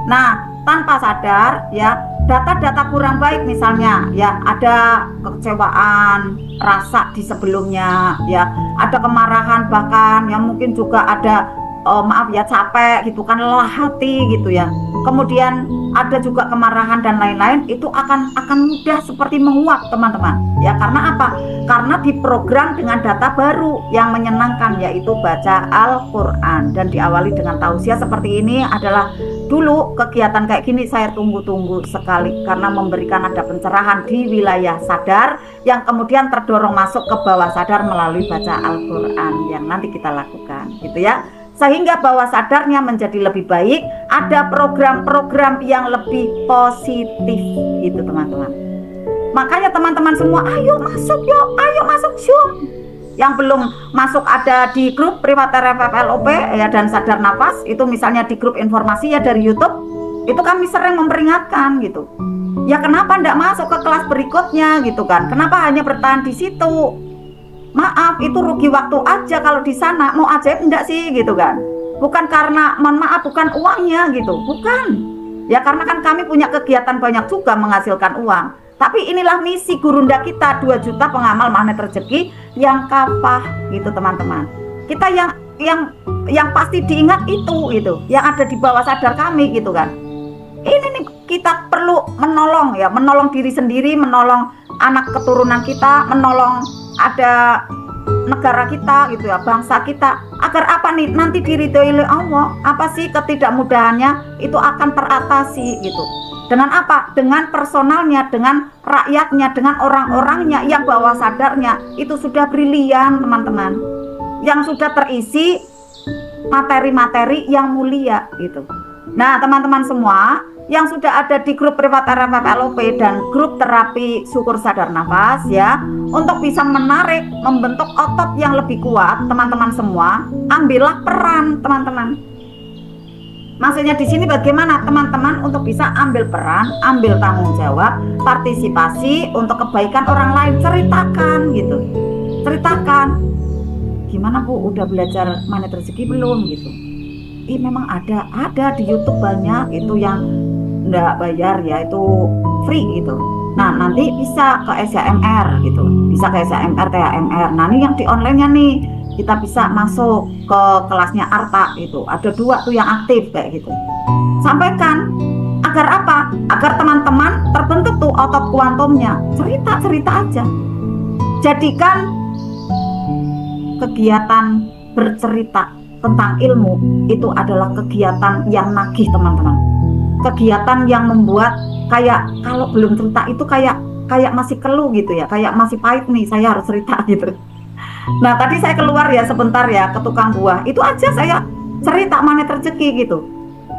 Nah, tanpa sadar ya, data-data kurang baik misalnya ya, ada kekecewaan, rasa di sebelumnya ya, ada kemarahan, bahkan yang mungkin juga ada maaf ya capek gitu kan, lelah hati gitu ya. Kemudian ada juga kemarahan dan lain-lain, itu akan mudah seperti menguap teman-teman ya. Karena apa? Karena diprogram dengan data baru yang menyenangkan, yaitu baca Al-Quran. Dan diawali dengan tausiah seperti ini adalah dulu kegiatan kayak gini saya tunggu-tunggu sekali, karena memberikan ada pencerahan di wilayah sadar yang kemudian terdorong masuk ke bawah sadar melalui baca Al-Quran yang nanti kita lakukan gitu ya, sehingga bawah sadarnya menjadi lebih baik, ada program-program yang lebih positif gitu teman-teman. Makanya teman-teman semua ayo masuk yuk, ayo masuk yuk. Yang belum masuk ada di grup privat RFF LOP ya dan Sadar Nafas, itu misalnya di grup informasi ya dari YouTube, itu kami sering memperingatkan gitu. Ya kenapa enggak masuk ke kelas berikutnya gitu kan? Kenapa hanya bertahan di situ? Maaf, itu rugi waktu aja kalau di sana. Mau ajaib enggak sih gitu kan? Bukan karena mohon maaf bukan uangnya gitu, bukan. Ya karena kan kami punya kegiatan banyak juga menghasilkan uang. Tapi inilah misi gurunda kita, 2 juta pengamal magnet rezeki yang kafah gitu teman-teman. Kita yang pasti diingat itu yang ada di bawah sadar kami gitu kan. Ini nih kita perlu menolong ya, menolong diri sendiri, menolong anak keturunan kita, menolong ada negara kita gitu ya, bangsa kita, agar apa nih nanti diridhoi oleh Allah. Apa sih ketidakmudahannya itu akan teratasi gitu. Dengan apa? Dengan personalnya, dengan rakyatnya, dengan orang-orangnya yang bawah sadarnya itu sudah brilian teman-teman, yang sudah terisi materi-materi yang mulia gitu. Nah teman-teman semua yang sudah ada di grup privat RFF LOP dan grup terapi syukur sadar nafas ya, untuk bisa menarik, membentuk otot yang lebih kuat, teman-teman semua ambillah peran teman-teman. Maksudnya di sini bagaimana teman-teman untuk bisa ambil peran, ambil tanggung jawab, partisipasi untuk kebaikan orang lain. Ceritakan gitu, ceritakan gimana Bu, udah belajar magnet rezeki belum gitu. Memang ada di YouTube banyak itu yang enggak bayar ya, itu free gitu. Nah nanti bisa ke SHMR gitu, bisa ke SHMR, THMR. Nah ini yang di online-nya nih, kita bisa masuk ke kelasnya Arta itu, ada 2 tuh yang aktif kayak gitu. Sampaikan agar apa? Agar teman-teman terbentuk tuh otot kuantumnya. Cerita aja. Jadikan kegiatan bercerita tentang ilmu itu adalah kegiatan yang nagih teman-teman. Kegiatan yang membuat kayak kalau belum cerita itu kayak masih keluh gitu ya, kayak masih pahit nih, saya harus cerita gitu. Nah tadi saya keluar ya sebentar ya ke tukang buah, itu aja saya cerita magnet rezeki gitu.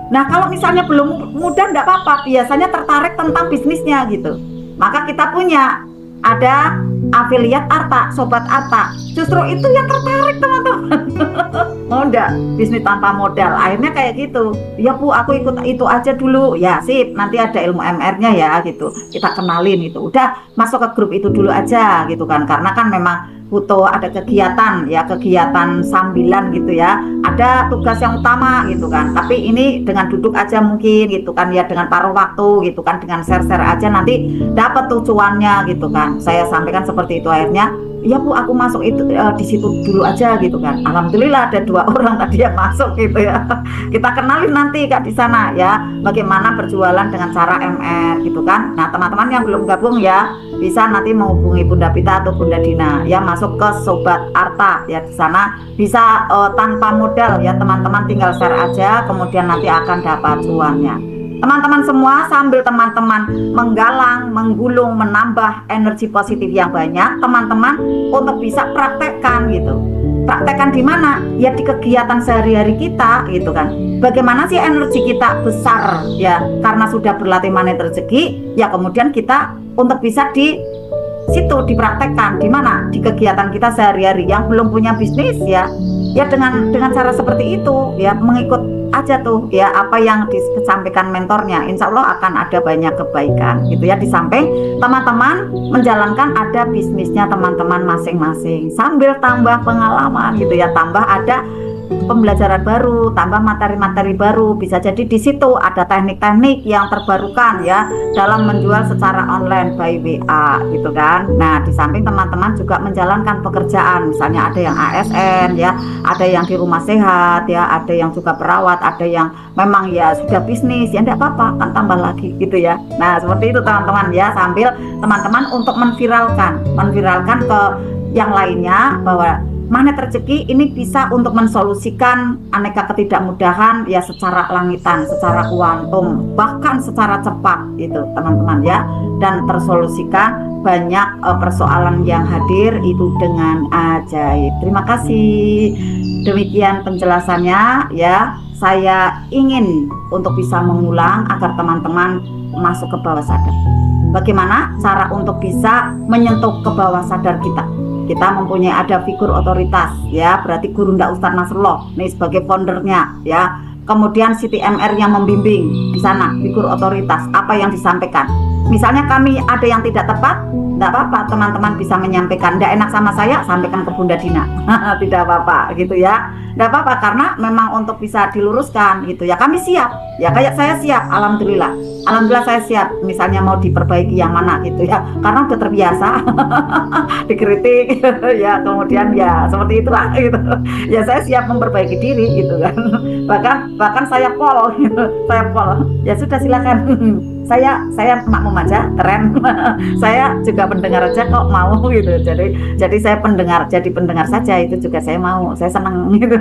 Nah kalau misalnya belum mudah enggak apa-apa, biasanya tertarik tentang bisnisnya gitu, maka kita punya ada afiliat Arta, sobat Arta, justru itu yang tertarik teman-teman. Mau enggak bisnis tanpa modal? Akhirnya kayak gitu, ya Bu aku ikut itu aja dulu ya, sip, nanti ada ilmu MR-nya ya gitu, kita kenalin itu, udah masuk ke grup itu dulu aja gitu kan, karena kan memang butuh ada kegiatan ya, kegiatan sambilan gitu ya, ada tugas yang utama gitu kan, tapi ini dengan duduk aja mungkin gitu kan ya, dengan paruh waktu gitu kan, dengan share-share aja nanti dapat tujuannya gitu kan. Saya sampaikan seperti itu, akhirnya ya Bu aku masuk itu di situ dulu aja gitu kan. Alhamdulillah ada 2 orang tadi yang masuk gitu ya. Kita kenalin nanti Kak di sana ya, bagaimana berjualan dengan cara MR gitu kan. Nah teman-teman yang belum gabung ya bisa nanti menghubungi Bunda Pita atau Bunda Dina ya, masuk ke Sobat Arta ya, di sana bisa tanpa modal ya teman-teman, tinggal share aja kemudian nanti akan dapat cuannya. Teman-teman semua, sambil teman-teman menggalang, menggulung, menambah energi positif yang banyak, teman-teman untuk bisa praktekkan gitu. Praktekkan di mana? Ya di kegiatan sehari-hari kita gitu kan. Bagaimana sih energi kita besar ya, karena sudah berlatih magnet rezeki ya, kemudian kita untuk bisa di situ dipraktekkan di mana? Di kegiatan kita sehari-hari. Yang belum punya bisnis ya dengan cara seperti itu ya, mengikut aja tuh ya apa yang disampaikan mentornya, insya Allah akan ada banyak kebaikan gitu ya. Di samping teman-teman menjalankan ada bisnisnya teman-teman masing-masing, sambil tambah pengalaman gitu ya, tambah ada pembelajaran baru, tambah materi-materi baru. Bisa jadi di situ ada teknik-teknik yang terbarukan ya dalam menjual secara online by WA gitu kan. Nah di samping teman-teman juga menjalankan pekerjaan, misalnya ada yang ASN ya, ada yang di rumah sehat ya, ada yang juga perawat, ada yang memang ya sudah bisnis ya, enggak apa-apa kan, tambah lagi gitu ya. Nah seperti itu teman-teman ya, sambil teman-teman untuk menviralkan ke yang lainnya bahwa magnet rezeki ini bisa untuk mensolusikan aneka ketidakmudahan ya, secara langitan, secara kuantum, bahkan secara cepat gitu teman-teman ya, dan tersolusikan banyak persoalan yang hadir itu dengan ajaib. Terima kasih, demikian penjelasannya ya. Saya ingin untuk bisa mengulang agar teman-teman masuk ke bawah sadar. Bagaimana cara untuk bisa menyentuh ke bawah sadar kita? Kita mempunyai ada figur otoritas ya, berarti Gurunda Ustadz Nasrullah nih sebagai foundernya ya. Kemudian Siti MR yang membimbing di sana, figur otoritas, apa yang disampaikan. Misalnya kami ada yang tidak tepat, tidak apa-apa, teman-teman bisa menyampaikan. Tidak enak sama saya, sampaikan ke Bunda Dina. Tidak apa-apa gitu ya. Tidak apa-apa, karena memang untuk bisa diluruskan gitu ya. Kami siap ya, kayak saya siap, alhamdulillah saya siap. Misalnya mau diperbaiki yang mana gitu ya, karena udah terbiasa dikritik ya, kemudian ya seperti itulah gitu ya. Saya siap memperbaiki diri gitu kan. bahkan saya pol gitu. Saya pol ya, sudah silakan. saya makmum aja, keren. Saya juga pendengar aja kok mau gitu. Jadi saya jadi pendengar saja, itu juga saya mau, saya senang gitu.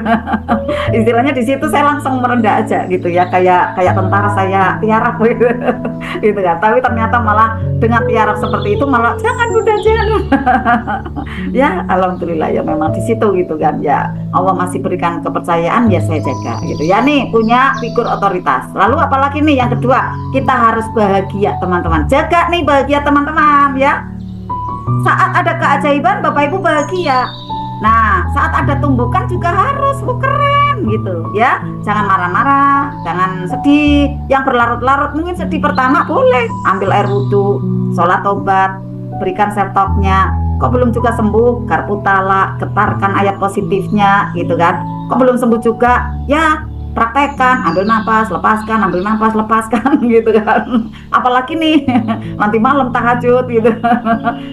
Istilahnya di situ saya langsung merendah aja gitu ya, kayak tentara saya tiarap gitu. Gitu kan. Tapi ternyata malah dengan tiarap seperti itu malah jangan Bunda, jangan. Ya alhamdulillah ya, memang di situ gitu kan ya. Allah masih berikan kepercayaan ya, saya jaga gitu ya. Nih punya figur otoritas. Lalu apalagi nih yang kedua, kita harus bahagia teman-teman. Jaga nih bahagia teman-teman ya. Saat ada keajaiban Bapak Ibu bahagia. Nah saat ada tumbukan juga harus keren gitu ya. Jangan marah-marah, jangan sedih. Yang berlarut-larut mungkin sedih pertama boleh ambil air wudhu, sholat tobat, berikan self-talknya. Kok belum juga sembuh, karputala, getarkan ayat positifnya gitu kan. Kok belum sembuh juga, ya praktekkan, ambil nafas, lepaskan, ambil nafas, lepaskan gitu kan. Apalagi nih nanti malam tahajud gitu.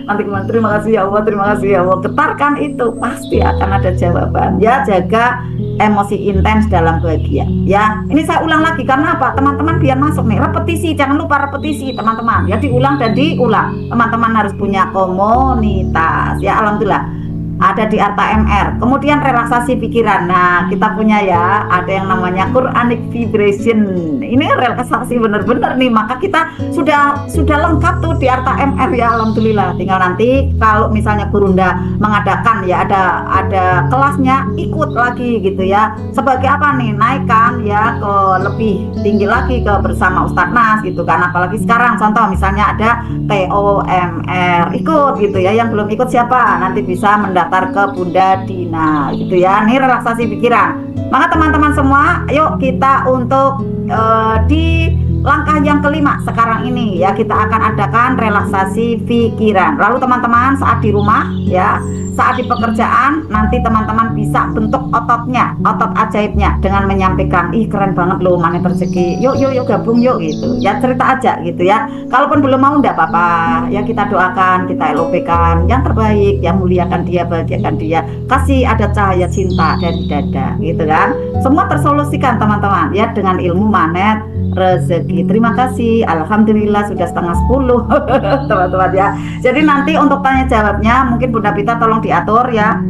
Nanti terima kasih ya Allah, terima kasih ya Allah. Getarkan itu, pasti akan ada jawaban. Ya jaga emosi intens dalam bahagia. Ya ini saya ulang lagi karena apa? Teman-teman biar masuk nih, repetisi, jangan lupa repetisi teman-teman. Ya diulang dan diulang. Teman-teman harus punya komunitas. Ya alhamdulillah ada di Arta MR. Kemudian relaksasi pikiran. Nah kita punya ya, ada yang namanya Quranic Vibration. Ini relaksasi bener-bener nih. Maka kita sudah lengkap tuh di Arta MR ya, alhamdulillah. Tinggal nanti kalau misalnya Gurunda mengadakan ya, ada kelasnya, ikut lagi gitu ya. Sebagai apa nih? Naikkan ya ke lebih tinggi lagi ke bersama Ustadz Nas gitu kan. Apalagi sekarang contoh misalnya ada TOMR, ikut gitu ya. Yang belum ikut siapa? Nanti bisa mendapatkan ke Bunda Dina gitu ya. Ini relaksasi pikiran. Maka teman-teman semua, yuk kita untuk di langkah yang kelima sekarang ini ya, kita akan adakan relaksasi pikiran. Lalu teman-teman saat di rumah ya, saat di pekerjaan nanti teman-teman bisa bentuk ototnya, otot ajaibnya dengan menyampaikan, ih keren banget loh magnet rezeki, yuk gabung yuk gitu ya, cerita aja gitu ya. Kalaupun belum mau enggak apa-apa ya, kita doakan, kita LOP-kan yang terbaik, yang muliakan dia, bahagiakan dia, kasih ada cahaya cinta dari dada gitu kan. Semua tersolusikan teman-teman ya dengan ilmu magnet rezeki. Terima kasih, alhamdulillah sudah 9:30 teman-teman ya. Jadi nanti untuk tanya jawabnya mungkin Bunda Pita tolong diatur ya,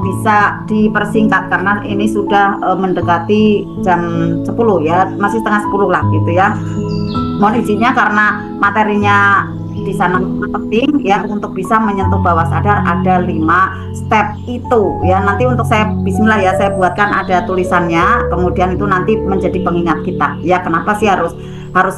bisa dipersingkat karena ini sudah mendekati jam 10 ya, masih 9:30 lah gitu ya. Mohon izinnya karena materinya di sana penting ya, untuk bisa menyentuh bawah sadar ada 5 step itu ya. Nanti untuk saya bismillah ya, saya buatkan ada tulisannya, kemudian itu nanti menjadi pengingat kita ya. Kenapa sih harus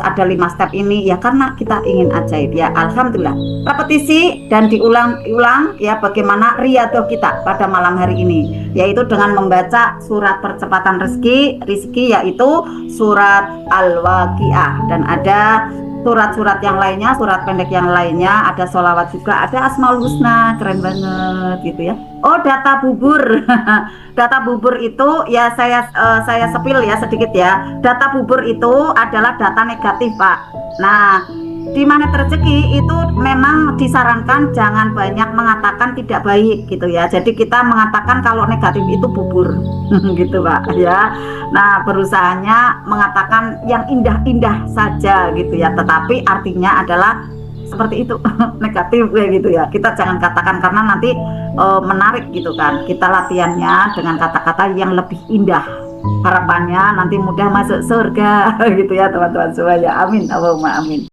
ada 5 step ini ya, karena kita ingin ajaib ya. Alhamdulillah, repetisi dan diulang-ulang ya, bagaimana riyadhah kita pada malam hari ini, yaitu dengan membaca surat percepatan rezeki yaitu surat Al-Waqiah, dan ada surat-surat yang lainnya, surat pendek yang lainnya, ada sholawat juga, ada Asmaul Husna, keren banget gitu ya. Oh, data bubur. Data bubur itu ya saya sepil ya sedikit ya. Data bubur itu adalah data negatif, Pak. Nah, di magnet rezeki itu memang disarankan jangan banyak mengatakan tidak baik gitu ya. Jadi kita mengatakan kalau negatif itu bubur gitu Pak ya. Nah, berusahanya mengatakan yang indah-indah saja gitu ya, tetapi artinya adalah seperti itu negatif kayak gitu ya. Kita jangan katakan karena nanti menarik gitu kan. Kita latihannya dengan kata-kata yang lebih indah. Harapannya nanti mudah masuk surga gitu ya teman-teman semua ya. Amin, Allahumma amin.